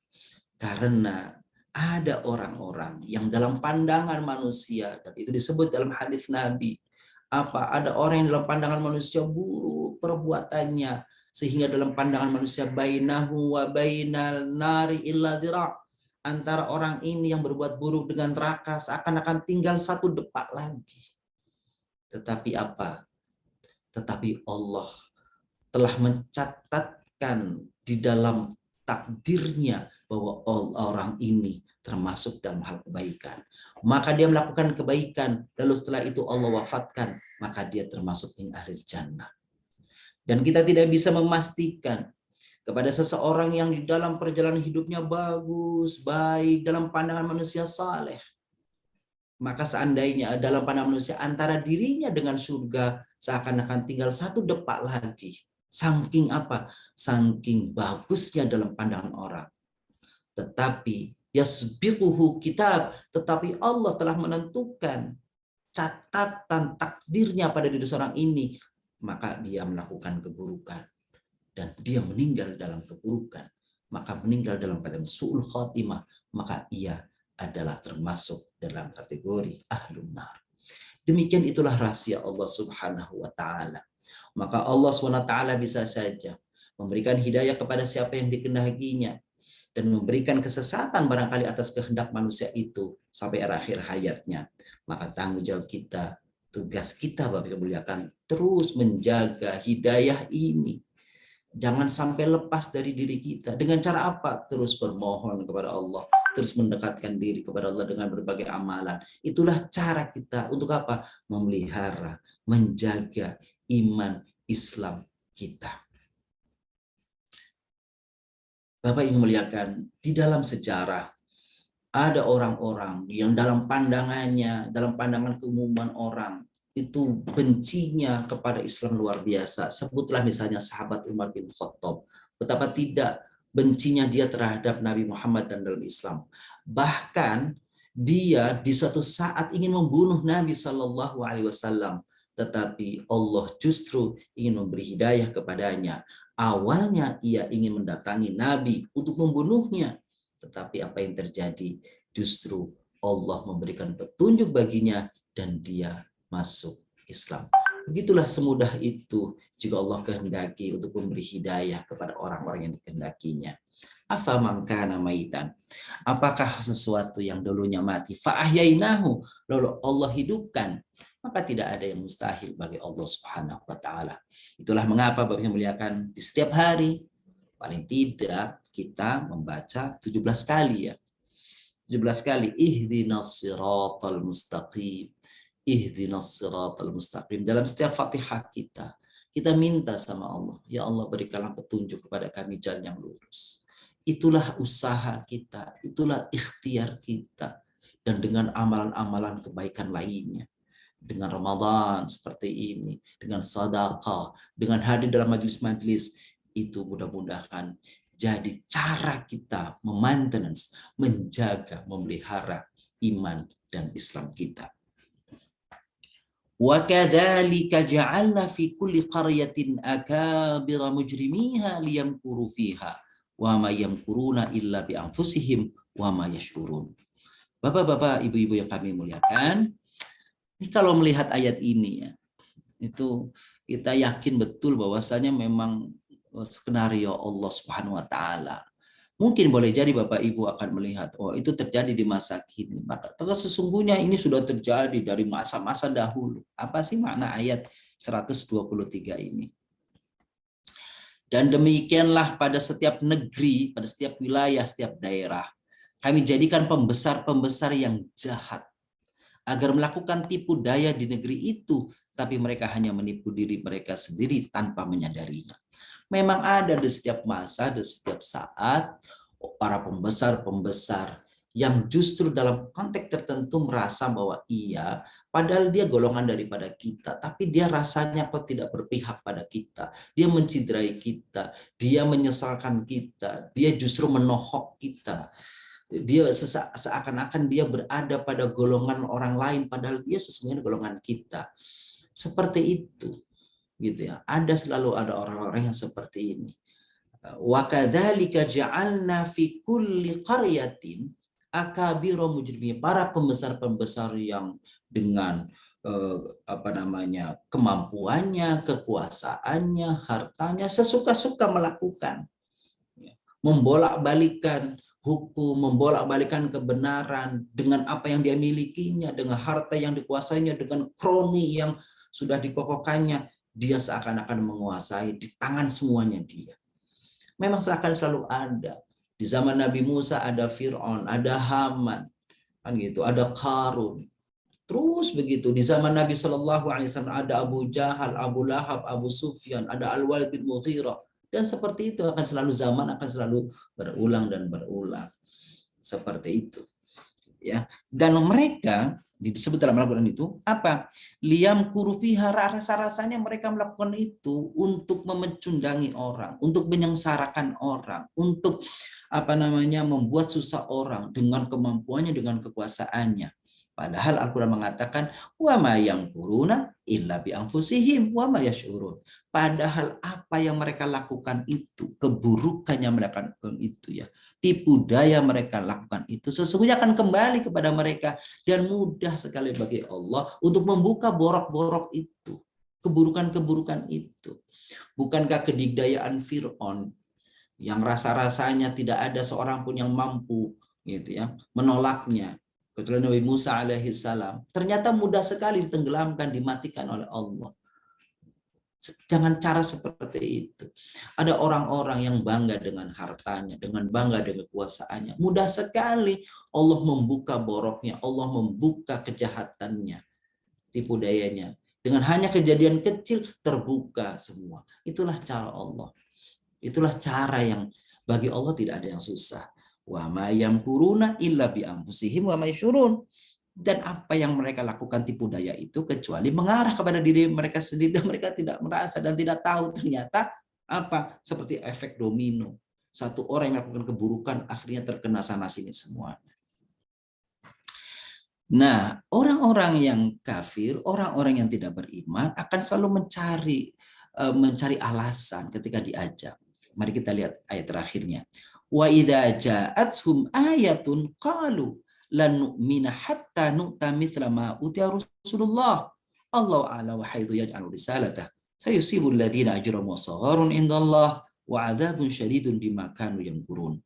Speaker 5: karena ada orang-orang yang dalam pandangan manusia, dan itu disebut dalam hadis Nabi, ada orang yang dalam pandangan manusia buruk perbuatannya, sehingga dalam pandangan manusia bainahu wa bainal nari illa dhira', antara orang ini yang berbuat buruk dengan neraka seakan-akan tinggal satu depak lagi. Tetapi Allah telah mencatatkan di dalam takdirnya bahwa orang ini termasuk dalam hal kebaikan. Maka dia melakukan kebaikan, lalu setelah itu Allah wafatkan, maka dia termasuk min ahlil jannah. Dan kita tidak bisa memastikan kepada seseorang yang di dalam perjalanan hidupnya bagus, baik, dalam pandangan manusia saleh. Maka seandainya dalam pandangan manusia antara dirinya dengan surga seakan-akan tinggal satu depak lagi. Saking apa? Saking bagusnya dalam pandangan orang. Tetapi yasbiquhu kitab, tetapi Allah telah menentukan catatan takdirnya pada diri seorang ini, maka dia melakukan keburukan dan dia meninggal dalam keburukan, maka meninggal dalam keadaan su'ul khatimah, maka ia adalah termasuk dalam kategori ahlun nar. Demikian itulah rahasia Allah Subhanahu wa taala. Maka Allah Subhanahu wa taala bisa saja memberikan hidayah kepada siapa yang dikehendakinya dan memberikan kesesatan barangkali atas kehendak manusia itu sampai akhir hayatnya. Maka tanggung jawab kita, tugas kita Bapak Ibu muliakan, terus menjaga hidayah ini. Jangan sampai lepas dari diri kita. Dengan cara apa? Terus bermohon kepada Allah, terus mendekatkan diri kepada Allah dengan berbagai amalan. Itulah cara kita untuk apa? Memelihara, menjaga iman Islam kita. Bapak Ibu muliakan, di dalam sejarah ada orang-orang yang dalam pandangannya, dalam pandangan keumuman orang, itu bencinya kepada Islam luar biasa. Sebutlah misalnya sahabat Umar bin Khattab. Betapa tidak bencinya dia terhadap Nabi Muhammad dan dalam Islam. Bahkan dia di suatu saat ingin membunuh Nabi SAW. Tetapi Allah justru ingin memberi hidayah kepadanya. Awalnya ia ingin mendatangi Nabi untuk membunuhnya. Tetapi apa yang terjadi? Justru Allah memberikan petunjuk baginya dan dia masuk Islam. Begitulah semudah itu jika Allah kehendaki untuk memberi hidayah kepada orang-orang yang dikehendakinya. Afaman kana maitan. Apakah sesuatu yang dulunya mati, fa'ahyainahu, lalu Allah hidupkan, maka tidak ada yang mustahil bagi Allah Subhanahu wa taala. Itulah mengapa Bapak yang muliakan di setiap hari paling tidak kita membaca 17 kali ya. 17 kali ihdinas siratal mustaqim. Ihdinas siratal mustaqim. Dalam setiap Fatihah kita minta sama Allah, ya Allah berikanlah petunjuk kepada kami jalan yang lurus. Itulah usaha kita, itulah ikhtiar kita. Dan dengan amalan-amalan kebaikan lainnya. Dengan Ramadan seperti ini, dengan sedekah, dengan hadir dalam majelis-majelis, itu mudah-mudahan jadi cara kita memaintenance, menjaga, memelihara iman dan Islam kita. Wa kadzalika ja'alna fi kulli qaryatin akabira mujrimiha liyamkuru fiha wa ma yamkuruna illa bi anfusihim wa ma yash'urun. Bapak-bapak, ibu-ibu yang kami muliakan, ini kalau melihat ayat ini ya, itu kita yakin betul bahwasanya memang skenario Allah Subhanahu wa taala. Mungkin boleh jadi Bapak Ibu akan melihat, oh itu terjadi di masa kini. Maka sesungguhnya ini sudah terjadi dari masa-masa dahulu. Apa sih makna ayat 123 ini? Dan demikianlah pada setiap negeri, pada setiap wilayah, setiap daerah, kami jadikan pembesar-pembesar yang jahat agar melakukan tipu daya di negeri itu, tapi mereka hanya menipu diri mereka sendiri tanpa menyadarinya. Memang ada di setiap masa, di setiap saat, para pembesar-pembesar yang justru dalam konteks tertentu merasa bahwa iya, padahal dia golongan daripada kita, tapi dia rasanya kok tidak berpihak pada kita. Dia menciderai kita, dia menyesalkan kita, dia justru menohok kita. Dia seakan-akan dia berada pada golongan orang lain, padahal dia sesungguhnya golongan kita. Seperti itu. Gitu ya. Selalu ada orang-orang yang seperti ini. Wa kadzalika ja'alna fi kulli qaryatin akabira mujrimin, para pembesar-pembesar yang dengan kemampuannya, kekuasaannya, hartanya sesuka-suka melakukan, membolak-balikan hukum, membolak-balikan kebenaran dengan apa yang dia milikinya, dengan harta yang dikuasainya, dengan kroni yang sudah dikokohkannya. Dia seakan-akan menguasai, di tangan semuanya dia. Memang seakan selalu ada. Di zaman Nabi Musa ada Fir'aun, ada Haman, kan gitu, ada Qarun. Terus begitu. Di zaman Nabi SAW ada Abu Jahal, Abu Lahab, Abu Sufyan, ada Al-Walid bin Mughirah. Dan seperti itu akan selalu berulang dan berulang. Seperti itu. Ya. Dan mereka disebut dalam Al-Quran itu apa? Liam kurufiha, rasa-rasanya mereka melakukan itu untuk memecundangi orang, untuk menyengsarakan orang, untuk membuat susah orang dengan kemampuannya, dengan kekuasaannya. Padahal Al-Quran mengatakan wa ma yamkuruna illa bi anfusihim wa ma yash'urun. Padahal apa yang mereka lakukan itu, keburukannya mereka lakukan itu ya, tipu daya mereka lakukan itu sesungguhnya akan kembali kepada mereka, dan mudah sekali bagi Allah untuk membuka borok-borok itu, keburukan-keburukan itu. Bukankah kedigdayaan Fir'aun yang rasa-rasanya tidak ada seorang pun yang mampu gitu ya menolaknya, kecuali Nabi Musa alaihissalam, ternyata mudah sekali ditenggelamkan, dimatikan oleh Allah. Jangan cara seperti itu. Ada orang-orang yang bangga dengan hartanya, dengan bangga dengan kekuasaannya. Mudah sekali Allah membuka boroknya, Allah membuka kejahatannya, tipu dayanya. Dengan hanya kejadian kecil terbuka semua. Itulah cara Allah. Itulah cara yang bagi Allah tidak ada yang susah. Wa ma yamkuruna illa bi anfusihim wa ma yashurun. Dan apa yang mereka lakukan tipu daya itu kecuali mengarah kepada diri mereka sendiri, dan mereka tidak merasa dan tidak tahu ternyata apa, seperti efek domino. Satu orang yang melakukan keburukan akhirnya terkena sana sini semua. Nah, orang-orang yang kafir, orang-orang yang tidak beriman akan selalu mencari alasan ketika diajak. Mari kita lihat ayat terakhirnya. Wa idza ja'atuhum ayatun qalu lan nu'mina hatta nu'ta mithla ma utiya Rasulullah. Allahu a'la wa haitsu yaj'alu risalatahu. Sayusibu alladziina ajramu sagharun indallah wa 'adzabun syadidun bima kanu yamkurun.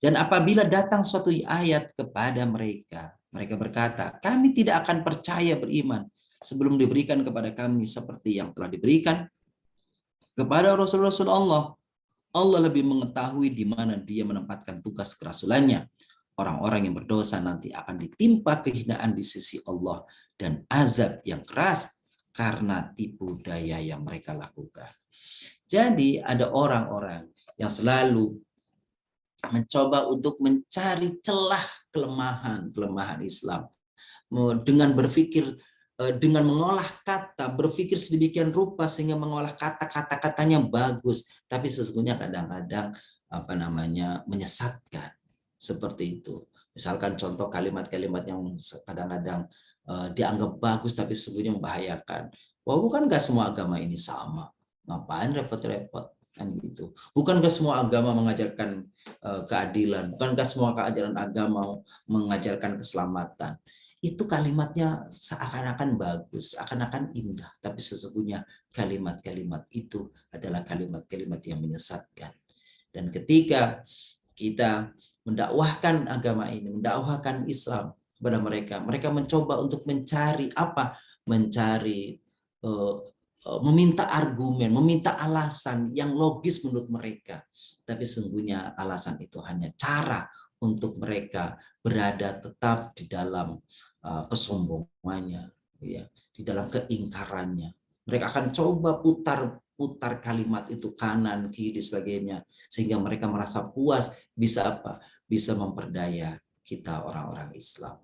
Speaker 5: Dan apabila datang suatu ayat kepada mereka, mereka berkata, kami tidak akan percaya beriman sebelum diberikan kepada kami seperti yang telah diberikan kepada Rasul-Rasul Allah. Allah lebih mengetahui di mana dia menempatkan tugas kerasulannya. Orang-orang yang berdosa nanti akan ditimpa kehinaan di sisi Allah dan azab yang keras karena tipu daya yang mereka lakukan. Jadi ada orang-orang yang selalu mencoba untuk mencari celah kelemahan Islam dengan berpikir, dengan mengolah kata, berpikir sedemikian rupa sehingga mengolah kata-katanya bagus, tapi sesungguhnya kadang-kadang menyesatkan seperti itu. Misalkan contoh kalimat-kalimat yang kadang-kadang dianggap bagus tapi sesungguhnya membahayakan. Wah, bukankah semua agama ini sama? Ngapain repot-repot? Kan gitu. Bukankah semua agama mengajarkan keadilan? Bukankah semua ajaran agama mengajarkan keselamatan? Itu kalimatnya seakan-akan bagus, seakan-akan indah, tapi sesungguhnya kalimat-kalimat itu adalah kalimat-kalimat yang menyesatkan. Dan ketika kita mendakwahkan agama ini, mendakwahkan Islam kepada mereka, mereka mencoba untuk mencari apa? Mencari meminta argumen, meminta alasan yang logis menurut mereka. Tapi sesungguhnya alasan itu hanya cara untuk mereka berada tetap di dalam kesombongannya, ya, di dalam keingkarannya. Mereka akan coba putar kalimat itu kanan, kiri, sebagainya, sehingga mereka merasa puas bisa apa? Bisa memperdaya kita orang-orang Islam.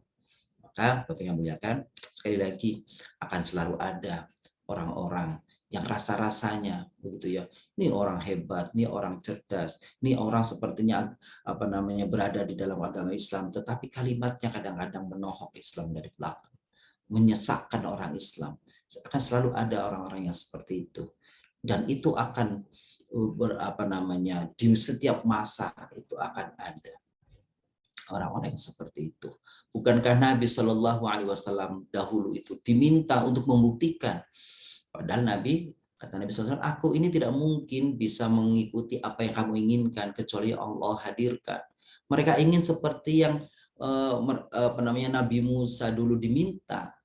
Speaker 5: Maka Bapak yang muliakan, sekali lagi akan selalu ada orang-orang yang rasa-rasanya begitu ya, ini orang hebat, ini orang cerdas, ini orang sepertinya berada di dalam agama Islam, tetapi kalimatnya kadang-kadang menohok Islam dari belakang, menyesakkan orang Islam. Akan selalu ada orang-orang yang seperti itu, dan itu akan di setiap masa itu akan ada orang-orang yang seperti itu. Bukankah Nabi Shallallahu Alaihi Wasallam dahulu itu diminta untuk membuktikan? Padahal kata Nabi SAW, aku ini tidak mungkin bisa mengikuti apa yang kamu inginkan kecuali Allah hadirkan. Mereka ingin seperti yang Nabi Musa dulu diminta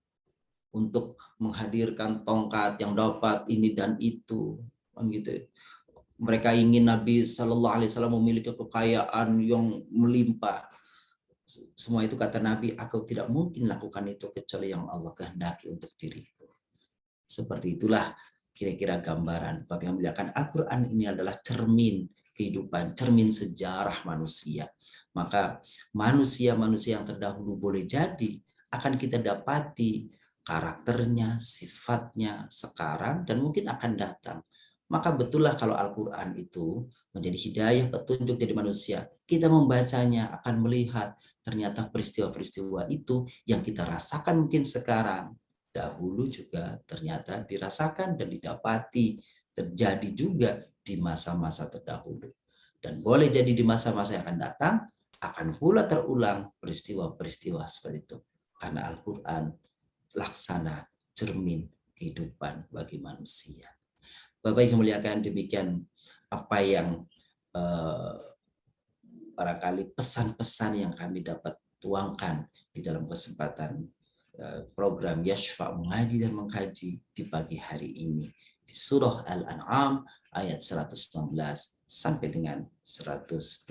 Speaker 5: untuk menghadirkan tongkat yang dapat ini dan itu, gitu. Mereka ingin Nabi Shallallahu Alaihi Wasallam memiliki kekayaan yang melimpah. Semua itu kata Nabi, aku tidak mungkin lakukan itu kecuali yang Allah kehendaki untuk diriku. Seperti itulah kira-kira gambaran. Bapak yang muliakan, Al-Quran ini adalah cermin kehidupan, cermin sejarah manusia. Maka manusia-manusia yang terdahulu boleh jadi akan kita dapati karakternya, sifatnya sekarang dan mungkin akan datang. Maka betullah kalau Al-Quran itu menjadi hidayah, petunjuk jadi manusia, kita membacanya akan melihat ternyata peristiwa-peristiwa itu yang kita rasakan mungkin sekarang, dahulu juga ternyata dirasakan dan didapati terjadi juga di masa-masa terdahulu. Dan boleh jadi di masa-masa yang akan datang, akan pula terulang peristiwa-peristiwa seperti itu. Karena Al-Quran laksana cermin kehidupan bagi manusia. Bapak yang muliakan, demikian apa yang barangkali pesan-pesan yang kami dapat tuangkan di dalam kesempatan program Yashfa mengaji dan mengkaji di pagi hari ini di surah Al-An'am ayat 119 sampai dengan 124.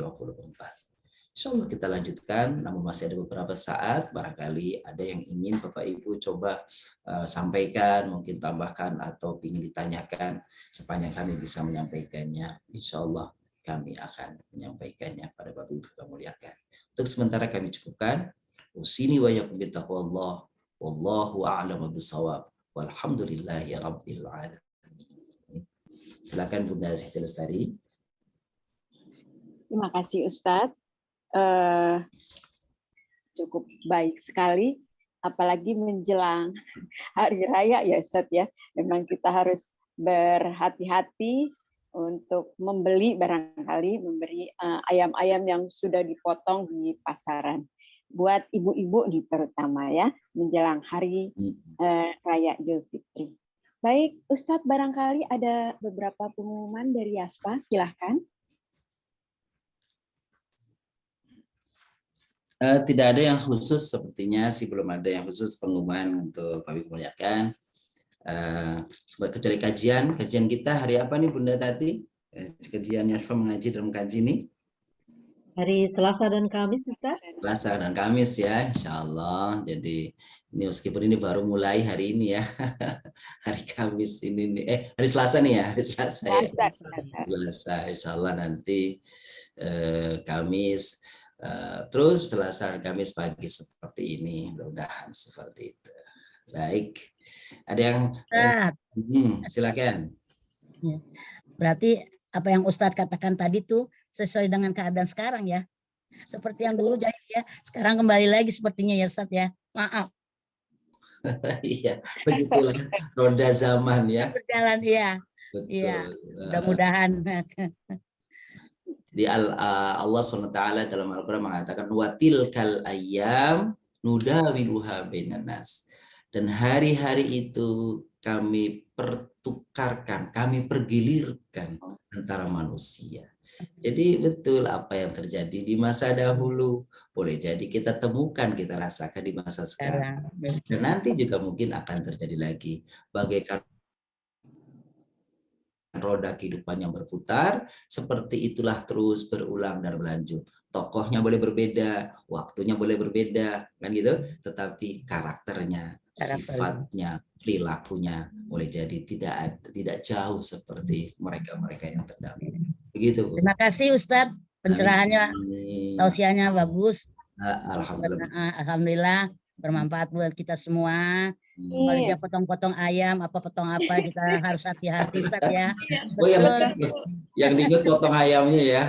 Speaker 5: Insyaallah kita lanjutkan, namun masih ada beberapa saat, barangkali ada yang ingin Bapak Ibu coba sampaikan, mungkin tambahkan atau ingin ditanyakan, sepanjang kami bisa menyampaikannya, insyaallah kami akan menyampaikannya pada Bapak Ibu yang muliakan. Untuk sementara kami cukupkan. Usini wa yakum bitaqwallah. Wallahu a'lamu bishawab. Walhamdulillahi rabbil alamin. Silakan Bunda Siti Lestari.
Speaker 1: Terima kasih Ustadz. Cukup baik sekali, apalagi menjelang hari raya ya Ustadz ya. Memang kita harus berhati-hati untuk membeli memberi ayam-ayam yang sudah dipotong di pasaran. Buat ibu-ibu nih terutama ya, menjelang hari raya Idul Fitri. Baik, Ustadz barangkali ada beberapa pengumuman dari Yaspa, silahkan.
Speaker 5: Tidak ada yang khusus, sepertinya sih belum ada yang khusus pengumuman untuk Bapak Ibu muliakan. Kecuali kajian kita hari apa nih Bunda Tati? Kajian Yasfa mengaji dalam kaji ini?
Speaker 2: Hari Selasa dan Kamis, Ustaz.
Speaker 5: Selasa dan Kamis ya, insya Allah. Jadi ini meskipun ini baru mulai hari ini ya, hari Kamis ini nih, hari Selasa nih ya, hari Selasa ya. Selasa, insya Allah nanti Kamis. Terus Selasa dan Kamis pagi seperti ini, mudah-mudahan seperti itu. Baik, ada yang silakan.
Speaker 6: Berarti apa yang Ustadz katakan tadi tuh sesuai dengan keadaan sekarang ya, seperti yang dulu jadi ya, sekarang kembali lagi sepertinya ya Ustadz ya, maaf.
Speaker 5: Iya, begitulah roda zaman ya.
Speaker 6: Berjalan iya.
Speaker 5: Betul.
Speaker 6: Iya, mudah-mudahan.
Speaker 5: Di Allah SWT dalam Al-Quran mengatakan watilkal ayyam nudawiluha bainan nas. Dan hari-hari itu kami pertukarkan, kami pergilirkan antara manusia. Jadi betul apa yang terjadi di masa dahulu boleh jadi kita temukan, kita rasakan di masa sekarang. Dan nanti juga mungkin akan terjadi lagi. Bagaikan roda kehidupan yang berputar, seperti itulah terus berulang dan berlanjut. Tokohnya boleh berbeda, waktunya boleh berbeda, kan gitu, tetapi karakternya, sifatnya, perilakunya boleh jadi tidak jauh seperti mereka-mereka yang terdahulu. Begitu, Bu.
Speaker 6: Terima kasih Ustadz, pencerahannya, tausiahnya bagus. Alhamdulillah bermanfaat buat kita semua. Kalau dia potong-potong ayam, potong apa, kita harus hati-hati Ustaz ya.
Speaker 5: Oh ya, yang diingat potong ayamnya ya.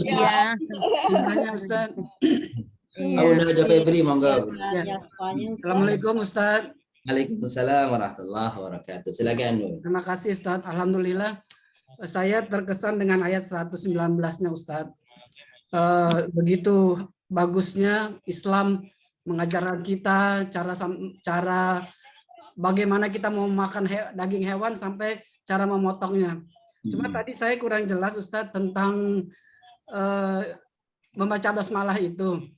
Speaker 6: Iya.
Speaker 7: Semuanya Ustaz.
Speaker 5: Udah aja Febri, monggo.
Speaker 7: Assalamualaikum Ustaz.
Speaker 5: Waalaikumsalam warahmatullahi wabarakatuh. Silakan.
Speaker 7: Terima kasih Ustaz. Alhamdulillah saya terkesan dengan ayat 119-nya Ustaz. Begitu bagusnya Islam mengajarkan kita cara bagaimana kita mau makan daging hewan sampai cara memotongnya. Cuma tadi saya kurang jelas Ustadz tentang membaca basmalah itu.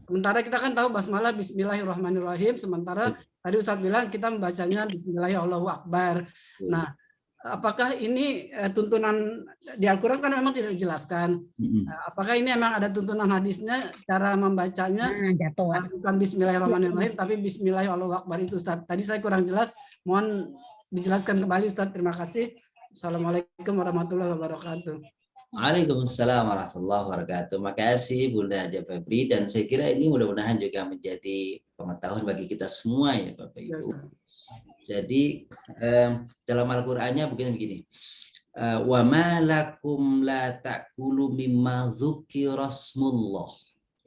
Speaker 7: Sementara kita kan tahu basmalah Bismillahirrahmanirrahim. Sementara tadi Ustadz bilang kita membacanya Bismillahirrahmanirrahim. Nah, apakah ini tuntunan di Al-Quran kan memang tidak dijelaskan. Apakah ini memang ada tuntunan hadisnya cara membacanya bukan Bismillahirrahmanirrahim tapi Bismillahirrahmanirrahim itu Ustaz. Tadi saya kurang jelas, mohon dijelaskan kembali Ustaz. Terima kasih. Assalamualaikum warahmatullahi wabarakatuh.
Speaker 5: Waalaikumsalam warahmatullahi wabarakatuh. Makasih Bunda Haja Febri, dan saya kira ini mudah-mudahan juga menjadi pengetahuan bagi kita semua ya Bapak Ibu. Jadi dalam Al-Qur'annya begini. Wa ma lakum la ta'kulu mimma dzukirasmullah.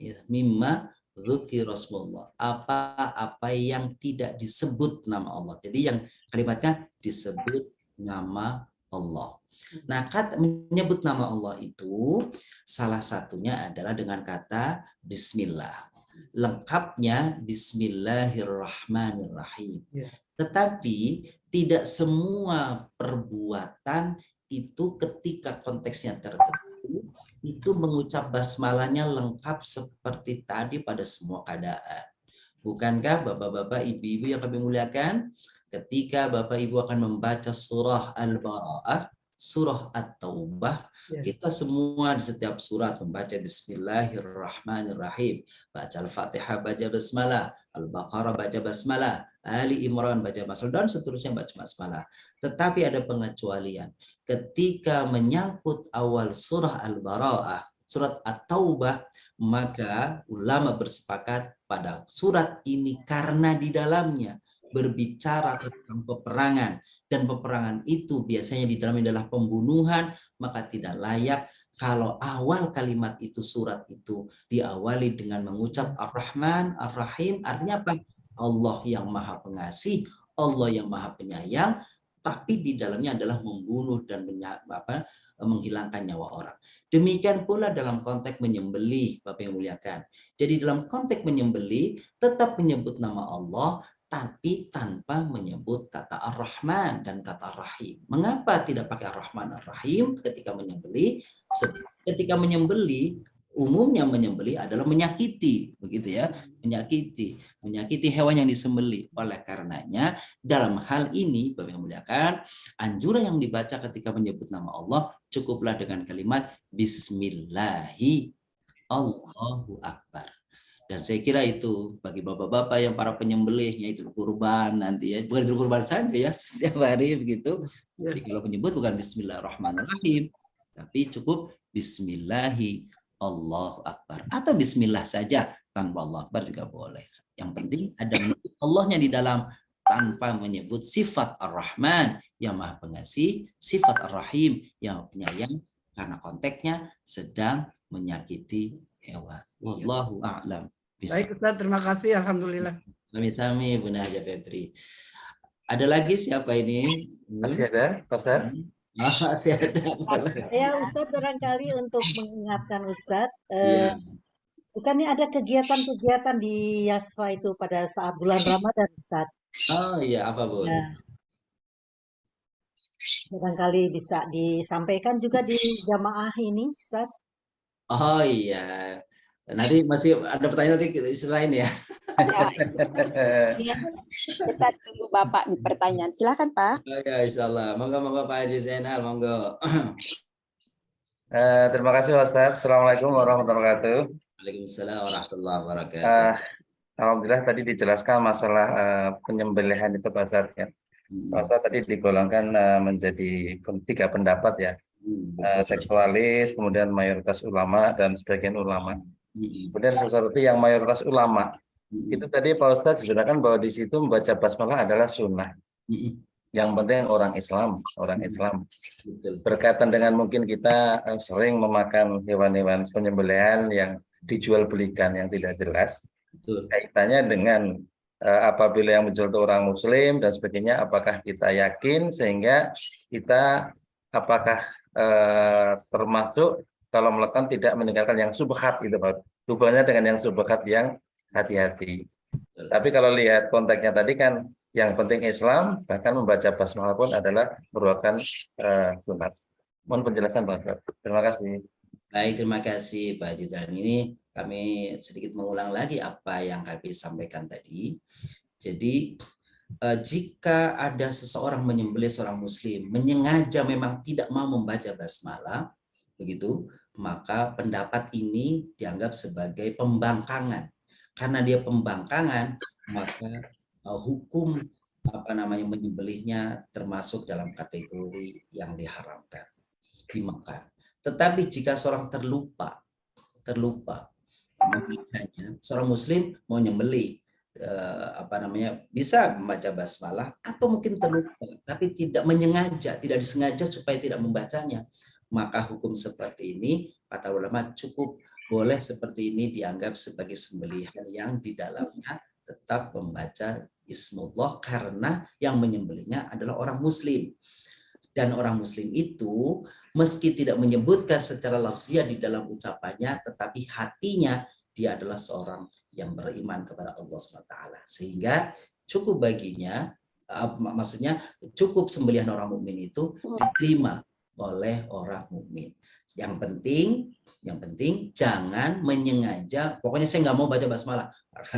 Speaker 5: Ya, mimma dzukirasmullah. Apa yang tidak disebut nama Allah. Jadi yang kalimatnya disebut nama Allah. Nah, kata menyebut nama Allah itu salah satunya adalah dengan kata bismillah. Lengkapnya Bismillahirrahmanirrahim. Tetapi tidak semua perbuatan itu ketika konteksnya tertentu itu mengucap basmalahnya lengkap seperti tadi pada semua keadaan. Bukankah Bapak-bapak, Ibu-ibu yang kami muliakan, ketika Bapak Ibu akan membaca surah Al-Bara'ah, surah At-Taubah, kita semua di setiap surat membaca Bismillahirrahmanirrahim. Baca Al-Fatihah baca basmalah, Al-Baqarah baca basmalah, Ali Imran baca basmalah, dan seterusnya baca basmalah. Tetapi ada pengecualian. Ketika menyangkut awal surah Al-Bara'ah, surat At-Taubah, maka ulama bersepakat pada surat ini karena di dalamnya berbicara tentang peperangan, dan peperangan itu biasanya di dalamnya adalah pembunuhan, maka tidak layak kalau awal kalimat itu, surat itu diawali dengan mengucap Ar-Rahman, Ar-Rahim. Artinya apa? Allah yang maha pengasih, Allah yang maha penyayang, tapi di dalamnya adalah membunuh dan menghilangkan nyawa orang. Demikian pula dalam konteks menyembelih, Bapak yang muliakan. Jadi dalam konteks menyembelih tetap menyebut nama Allah, tapi tanpa menyebut kata Ar-Rahman dan kata Ar-Rahim. Mengapa tidak pakai Ar-Rahman Ar-Rahim ketika menyembelih? Ketika menyembelih, umumnya menyembelih adalah menyakiti, begitu ya, menyakiti hewan yang disembelih. Oleh karenanya dalam hal ini Bapak yang muliakan, anjuran yang dibaca ketika menyebut nama Allah cukuplah dengan kalimat Bismillahi Allahu Akbar. Dan saya kira itu bagi bapak-bapak yang para penyembelihnya itu kurban nanti ya, bukan itu kurban saja ya, setiap hari begitu. Jadi kalau menyebut bukan Bismillahirrahmanirrahim, tapi cukup Bismillahi Allahu Akbar atau Bismillah saja tanpa Allah Akbar juga boleh. Yang penting ada menyebut Allahnya di dalam tanpa menyebut sifat Ar-Rahman yang Maha Pengasih, sifat Ar-Rahim yang penyayang, karena konteksnya sedang menyakiti hewan. Wallahu a'lam.
Speaker 7: Baik Ustaz, terima kasih. Alhamdulillah.
Speaker 5: Sami-sami Bunda Haja Febri. Ada lagi siapa ini?
Speaker 8: Masih ada, Ustaz?
Speaker 5: Masih ada.
Speaker 2: Ya Ustadz, barangkali untuk mengingatkan Ustadz,
Speaker 5: Iya.
Speaker 2: bukannya ada kegiatan-kegiatan di Yasfa itu pada saat bulan Ramadan Ustadz?
Speaker 5: Oh iya, apa Bu?
Speaker 2: Ya, barangkali bisa disampaikan juga di jamaah ini Ustadz.
Speaker 5: Oh iya. Nanti masih ada pertanyaan nanti selain ya.
Speaker 1: Ya, kita tunggu Bapak nih pertanyaan. Silakan Pak.
Speaker 5: Oh ya, insyaallah. Monggo Pak Haji Zainal, monggo.
Speaker 8: Terima kasih Ustaz. Assalamualaikum warahmatullahi wabarakatuh.
Speaker 5: Waalaikumsalam warahmatullahi wabarakatuh.
Speaker 8: Alhamdulillah tadi dijelaskan masalah penyembelihan itu Pak Ustaz ya. Pak Ustaz tadi digolongkan menjadi 3 pendapat ya. Tekstualis, kemudian mayoritas ulama dan sebagian ulama. Kemudian seperti yang mayoritas ulama itu tadi Pak Ustadz disebutkan bahwa di situ membaca basmalah adalah sunnah. Yang penting orang Islam berkaitan dengan mungkin kita sering memakan hewan-hewan penyembelihan yang dijual belikan yang tidak jelas. Kaitannya dengan apabila yang menjual itu orang Muslim dan sebagainya, apakah kita yakin sehingga kita apakah termasuk kalau melakukan tidak meninggalkan yang subhat itu Pak. Hubungannya dengan yang subhat yang hati-hati. Tapi kalau lihat konteksnya tadi kan yang penting Islam, bahkan membaca basmalah pun adalah merupakan sunat. Mohon penjelasan Pak. Terima kasih.
Speaker 5: Baik, terima kasih Pak Haji Zainal. Ini kami sedikit mengulang lagi apa yang kami sampaikan tadi. Jadi jika ada seseorang menyembelih seorang muslim menyengaja memang tidak mau membaca basmalah begitu, maka pendapat ini dianggap sebagai pembangkangan. Karena dia pembangkangan, maka hukum menyembelihnya termasuk dalam kategori yang diharamkan, dimakan. Tetapi jika seorang terlupa membacanya, seorang muslim mau nyembelih bisa membaca basmalah atau mungkin terlupa tapi tidak disengaja supaya tidak membacanya, maka hukum seperti ini kata ulama cukup boleh seperti ini dianggap sebagai sembelihan yang di dalamnya tetap membaca Bismillah karena yang menyembelihnya adalah orang muslim. Dan orang muslim itu meski tidak menyebutkan secara lafziah di dalam ucapannya, tetapi hatinya dia adalah seorang yang beriman kepada Allah SWT. Sehingga cukup baginya, maksudnya cukup sembelihan orang mukmin itu diterima oleh orang mukmin. Yang penting jangan menyengaja. Pokoknya saya nggak mau baca basmalah.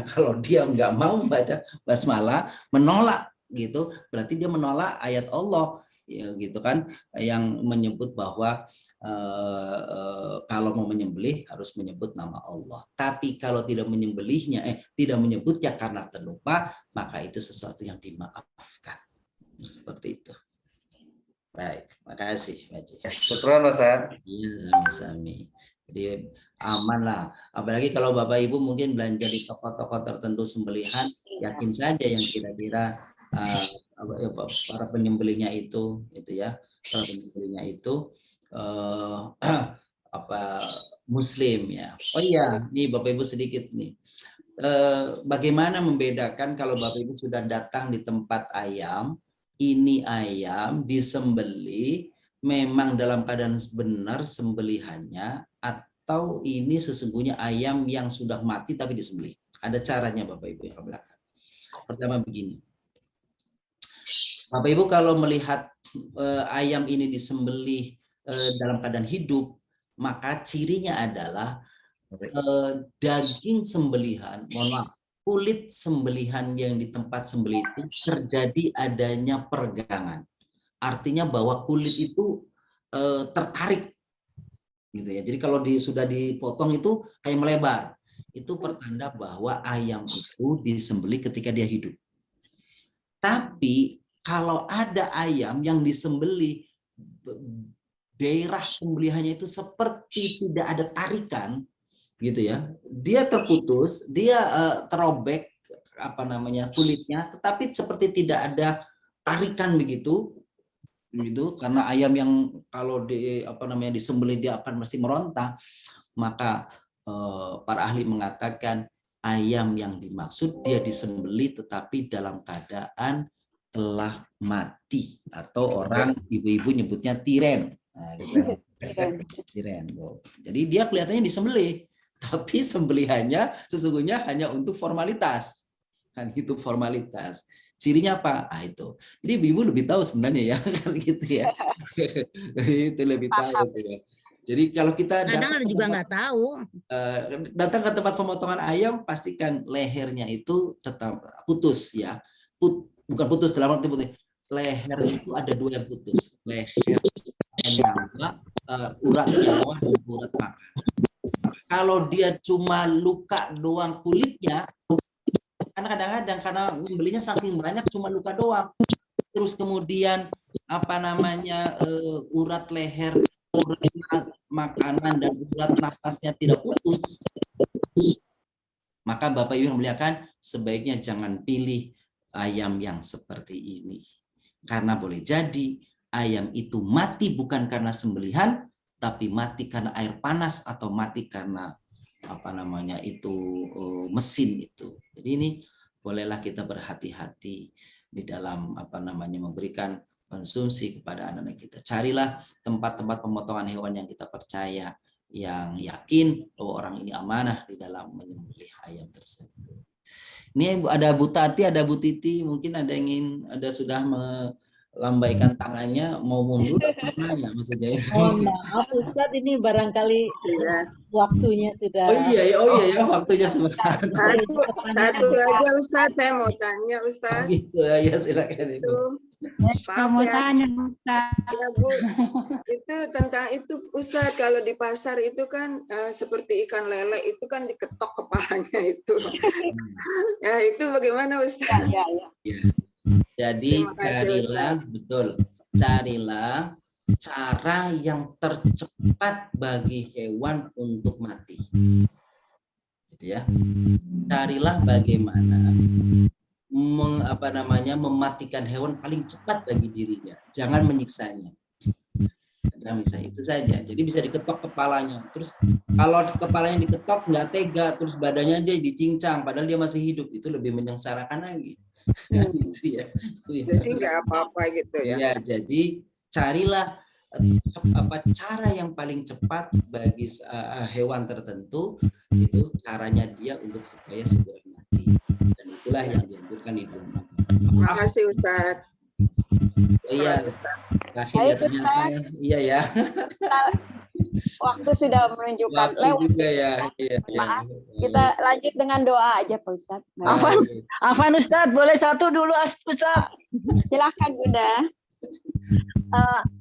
Speaker 5: Kalau dia nggak mau baca basmalah, menolak gitu, berarti dia menolak ayat Allah. Ya, gitu kan, yang menyebut bahwa kalau mau menyembelih harus menyebut nama Allah. Tapi kalau tidak tidak menyebutnya karena terlupa, maka itu sesuatu yang dimaafkan. Seperti itu. Baik, makasih Pak Haji.
Speaker 8: Syukran Ustaz.
Speaker 5: Iya, sami-sami. Jadi aman lah. Apalagi kalau Bapak Ibu mungkin belanja di toko-toko tertentu sembelihan, yakin saja yang kira-kira para penyembelihnya itu muslim ya. Oh iya, nih Bapak Ibu sedikit nih. Bagaimana membedakan kalau Bapak Ibu sudah datang di tempat ayam, ini ayam disembelih memang dalam keadaan benar sembelihannya atau ini sesungguhnya ayam yang sudah mati tapi disembelih? Ada caranya Bapak Ibu yang belakang. Pertama begini. Bapak Ibu kalau melihat ayam ini disembelih dalam keadaan hidup, maka cirinya adalah daging sembelihan, mohon maaf, kulit sembelihan yang di tempat sembelih itu terjadi adanya peregangan. Artinya bahwa kulit itu tertarik gitu ya. Jadi kalau sudah dipotong itu kayak melebar. Itu pertanda bahwa ayam itu disembelih ketika dia hidup. Tapi kalau ada ayam yang disembelih daerah sembelihannya itu seperti tidak ada tarikan gitu ya. Dia terputus, dia terobek kulitnya, tetapi seperti tidak ada tarikan begitu karena ayam yang kalau disembelih dia akan mesti meronta. Maka para ahli mengatakan ayam yang dimaksud dia disembelih tetapi dalam keadaan telah mati, atau orang ibu-ibu nyebutnya tiren. Nah, gitu. Tiren. Jadi dia kelihatannya disembelih, tapi sembelihannya sesungguhnya hanya untuk formalitas. Kan itu formalitas. Cirinya apa? Itu. Jadi ibu lebih tahu sebenarnya ya, kan gitu ya. Itu lebih tahu ya. Jadi kalau kita datang ke tempat pemotongan ayam, pastikan lehernya itu tetap putus ya. Bukan putus dalam arti putus. Leher itu ada 2 yang putus. Leher nyawa, urat nyawa dan urat makan. Kalau dia cuma luka doang kulitnya, karena kadang-kadang karena membelinya saking banyak cuma luka doang. Terus kemudian urat leher, urat makanan dan urat nafasnya tidak putus, maka Bapak Ibu yang muliakan, sebaiknya jangan pilih ayam yang seperti ini. Karena boleh jadi ayam itu mati bukan karena sembelihan, tapi mati karena air panas atau mati karena mesin itu. Jadi ini bolehlah kita berhati-hati di dalam memberikan konsumsi kepada anak-anak kita. Carilah tempat-tempat pemotongan hewan yang kita percaya, yang yakin bahwa orang ini amanah di dalam menyembelih ayam tersebut. Ini ada Bu Tati, ada Bu Titi, mungkin ada sudah melambaikan tangannya, mau mundur atau nanya maksudnya.
Speaker 2: Mohon maaf Ustadz, ini barangkali waktunya sudah.
Speaker 5: Oh iya, waktunya sebentar.
Speaker 9: Satu aja Ustadz, saya mau tanya Ustadz.
Speaker 5: Oh, gitu ya, silakan itu.
Speaker 9: Maaf ya. Ya Bu, itu tentang itu Ustadz, kalau di pasar itu kan seperti ikan lele itu kan diketok kepalanya itu. Ya itu bagaimana Ustadz?
Speaker 5: Ya. Jadi carilah cara yang tercepat bagi hewan untuk mati. Gitu ya. Carilah bagaimana mematikan hewan paling cepat bagi dirinya. Jangan menyiksanya. Jangan menyiksa, itu saja. Jadi bisa diketok kepalanya. Terus kalau kepalanya diketok nggak tega, terus badannya aja dicincang padahal dia masih hidup, itu lebih menyengsarakan lagi. Gitu ya.
Speaker 9: Jadi nggak apa-apa gitu ya.
Speaker 5: Ya, jadi carilah cara yang paling cepat bagi hewan tertentu, itu caranya dia untuk supaya segera mati. Dan itulah yang dianjurkan di rumah.
Speaker 9: Terima kasih Ustadz.
Speaker 5: Iya, akhirnya ternyata iya ya.
Speaker 1: Waktu sudah menunjukkan lewat.
Speaker 5: Juga ya.
Speaker 1: Maaf, kita lanjut dengan doa aja Pak Ustadz.
Speaker 10: Afwan Ustadz, boleh satu dulu Ustadz?
Speaker 1: Silahkan Bunda.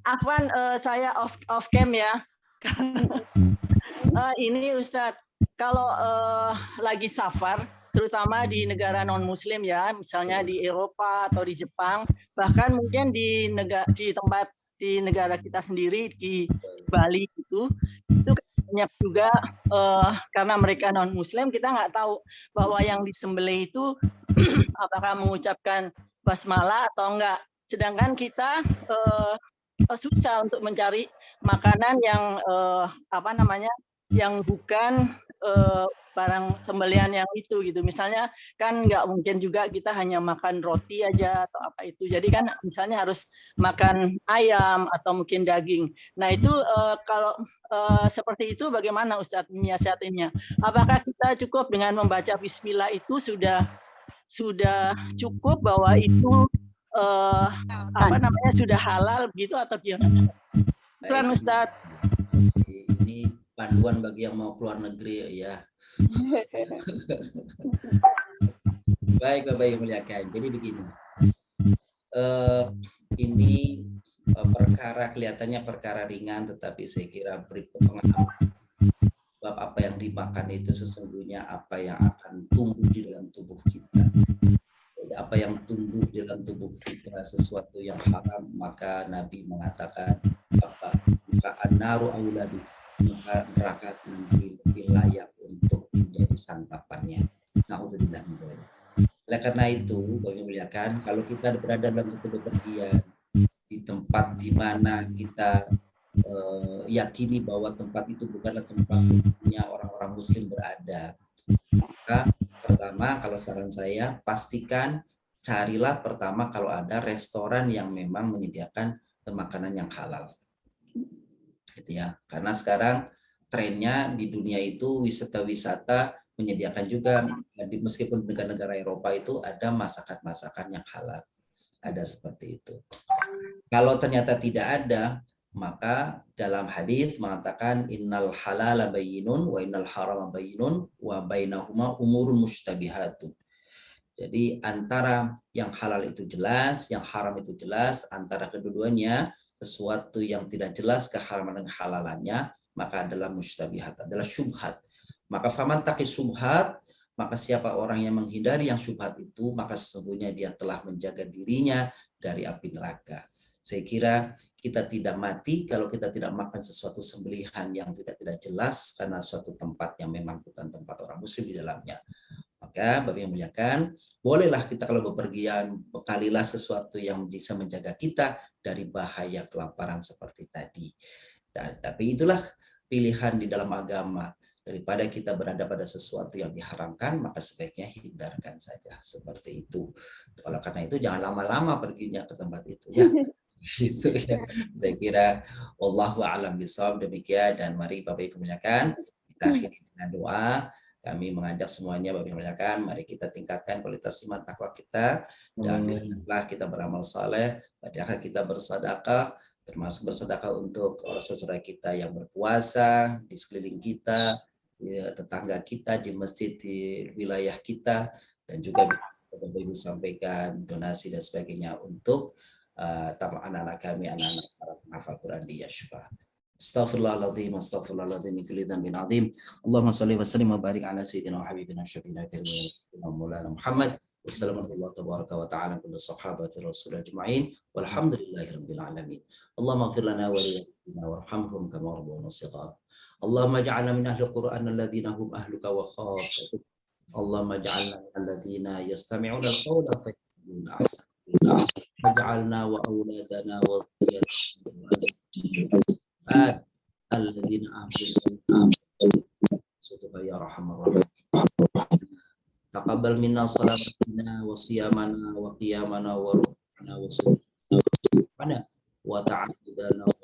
Speaker 10: Afwan, saya off cam ya. Ini Ustadz, kalau lagi safar, terutama di negara non Muslim ya, misalnya di Eropa atau di Jepang, bahkan mungkin di negara kita sendiri di Bali itu banyak juga karena mereka non Muslim, kita nggak tahu bahwa yang disembelih itu apakah mengucapkan basmalah atau enggak. Sedangkan kita susah untuk mencari makanan yang yang bukan barang sembelihan yang itu gitu. Misalnya kan nggak mungkin juga kita hanya makan roti aja atau apa itu. Jadi kan misalnya harus makan ayam atau mungkin daging. Nah itu kalau seperti itu bagaimana Ustadz menyiasatinya? Apakah kita cukup dengan membaca Bismillah itu sudah cukup bahwa itu sudah halal begitu atau gimana? Ustadz.
Speaker 5: Ini Panduan bagi yang mau keluar negeri ya. Baik Bapak Ibu muliakan. Jadi begini. Ini perkara kelihatannya perkara ringan, tetapi saya kira beri pengalaman. Sebab apa yang dimakan itu sesungguhnya apa yang akan tumbuh di dalam tubuh kita. Jadi apa yang tumbuh di dalam tubuh kita sesuatu yang haram, maka Nabi mengatakan apa? Maka an-naru aulabi, maka neraka nanti lebih layak untuk menjadi santapannya. Na'udzubillah min dzalik. Oleh karena itu, Bapak muliakan, kalau kita berada dalam satu bepergian di tempat di mana kita yakini bahwa tempat itu bukanlah tempat umumnya orang-orang Muslim berada, maka pertama, kalau saran saya, pastikan carilah pertama kalau ada restoran yang memang menyediakan makanan yang halal, gitu ya. Karena sekarang trennya di dunia itu wisata-wisata menyediakan juga, meskipun negara-negara Eropa itu ada masakan-masakan yang halal, ada seperti itu. Kalau ternyata tidak ada, maka dalam hadis mengatakan innal halala bayyinun wa innal harama bayyinun wa bainahuma umurun mushtabihatun. Jadi antara yang halal itu jelas, yang haram itu jelas, antara kedua-duanya sesuatu yang tidak jelas keharaman dan kehalalannya, maka adalah mushtabihat, adalah syubhat. Maka faman taqi syubhat, maka siapa orang yang menghindari yang syubhat itu, maka sesungguhnya dia telah menjaga dirinya dari api neraka. Saya kira kita tidak mati kalau kita tidak makan sesuatu sembelihan yang tidak jelas karena suatu tempat yang memang bukan tempat orang Muslim di dalamnya. Maka Bapak yang muliakan, bolehlah kita kalau bepergian bekalilah sesuatu yang bisa menjaga kita dari bahaya kelaparan seperti tadi. Tapi itulah pilihan di dalam agama. Daripada kita berada pada sesuatu yang diharamkan, maka sebaiknya hindarkan saja seperti itu. Oleh karena itu jangan lama-lama perginya ke tempat itu ya. Gitu ya. Saya kira wallahu a'lam bishawab, demikian, dan mari Bapak Ibu muliakan kita akhiri dengan doa. Kami mengajak semuanya Bapak Ibu muliakan, mari kita tingkatkan kualitas iman takwa kita dan setelah kita beramal saleh, padahal kita bersedekah, termasuk bersedekah untuk saudara kita yang berpuasa di sekeliling kita, tetangga kita, di masjid di wilayah kita, dan juga Bapak Ibu sampaikan donasi dan sebagainya untuk anak-anak kami, anak-anak para penghafal Quran di Yashfa. Astaghfirullahaladzim, astaghfirullahaladzim, min kulli dhanbin azim. Allahumma shalli wa sallim wa barik ala sayyidina wa habibina syafiina karimina maulana Muhammad. Wassalamualaikum tabaraka wa ta'ala kullu sahabati rasul ajma'in walhamdulillahi rabbil alamin. Allahumma ighfir lana wa liwalidina warhamhum kama rabbawna shighara. Allahumma ij'alna min ahli al-Qur'an alladhina hum ahluka wa khassatuk. Allahumma ij'alna min alladhina yastami'una al-qawla fayattabi'una ahsana. Waj'alna wa auladana wa dhurriyyatana alladhina amanu ya arhamar rahimin. Taqabbal minna salatina wa siyamana wa qiyamana wa ruhana wa sujudana wa ta'abbudana wa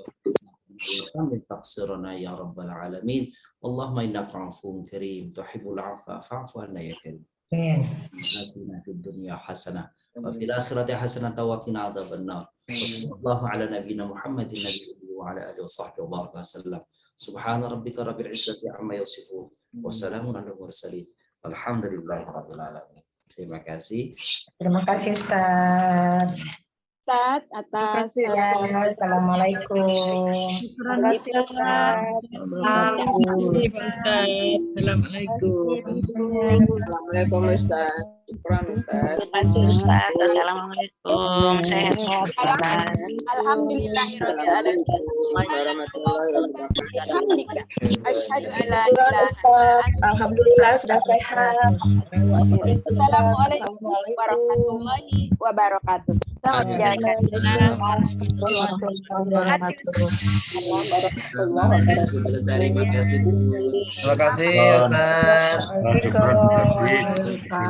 Speaker 5: kami taqsirana ya rabbal alamin. Allahumma innaka 'afuwwun karim tuhibbul 'afwa fa'fu 'anna ya karim. Atina fid dunya hasanah wa fil akhirati hasanatan wa qina adzabannar. Sallallahu ala nabiyyina Muhammadin nabiyyi wa ala alihi wa sahbihi wa baraka wasallam. Subhana rabbika rabbil izzati amma yasifun wa salamun alal mursalin. Alhamdulillahirabbil alamin. Terima kasih.
Speaker 11: Terima kasih Ustaz.
Speaker 1: Ustaz atas
Speaker 11: Assalamualaikum.
Speaker 9: Assalamualaikum Ustaz. Syukran Ustaz.
Speaker 12: Terima kasih Ustaz. Assalamualaikum. Sehat-sehat Ustaz.
Speaker 1: Alhamdulillahirabbil alamin.
Speaker 9: Warahmatullahi wabarakatuh.
Speaker 1: Asyhadu an la
Speaker 13: ilaha illallah. Alhamdulillah sudah sehat.
Speaker 1: Assalamualaikum warahmatullahi wabarakatuh.
Speaker 8: Terima kasih Ustaz.
Speaker 2: Waalaikumsalam.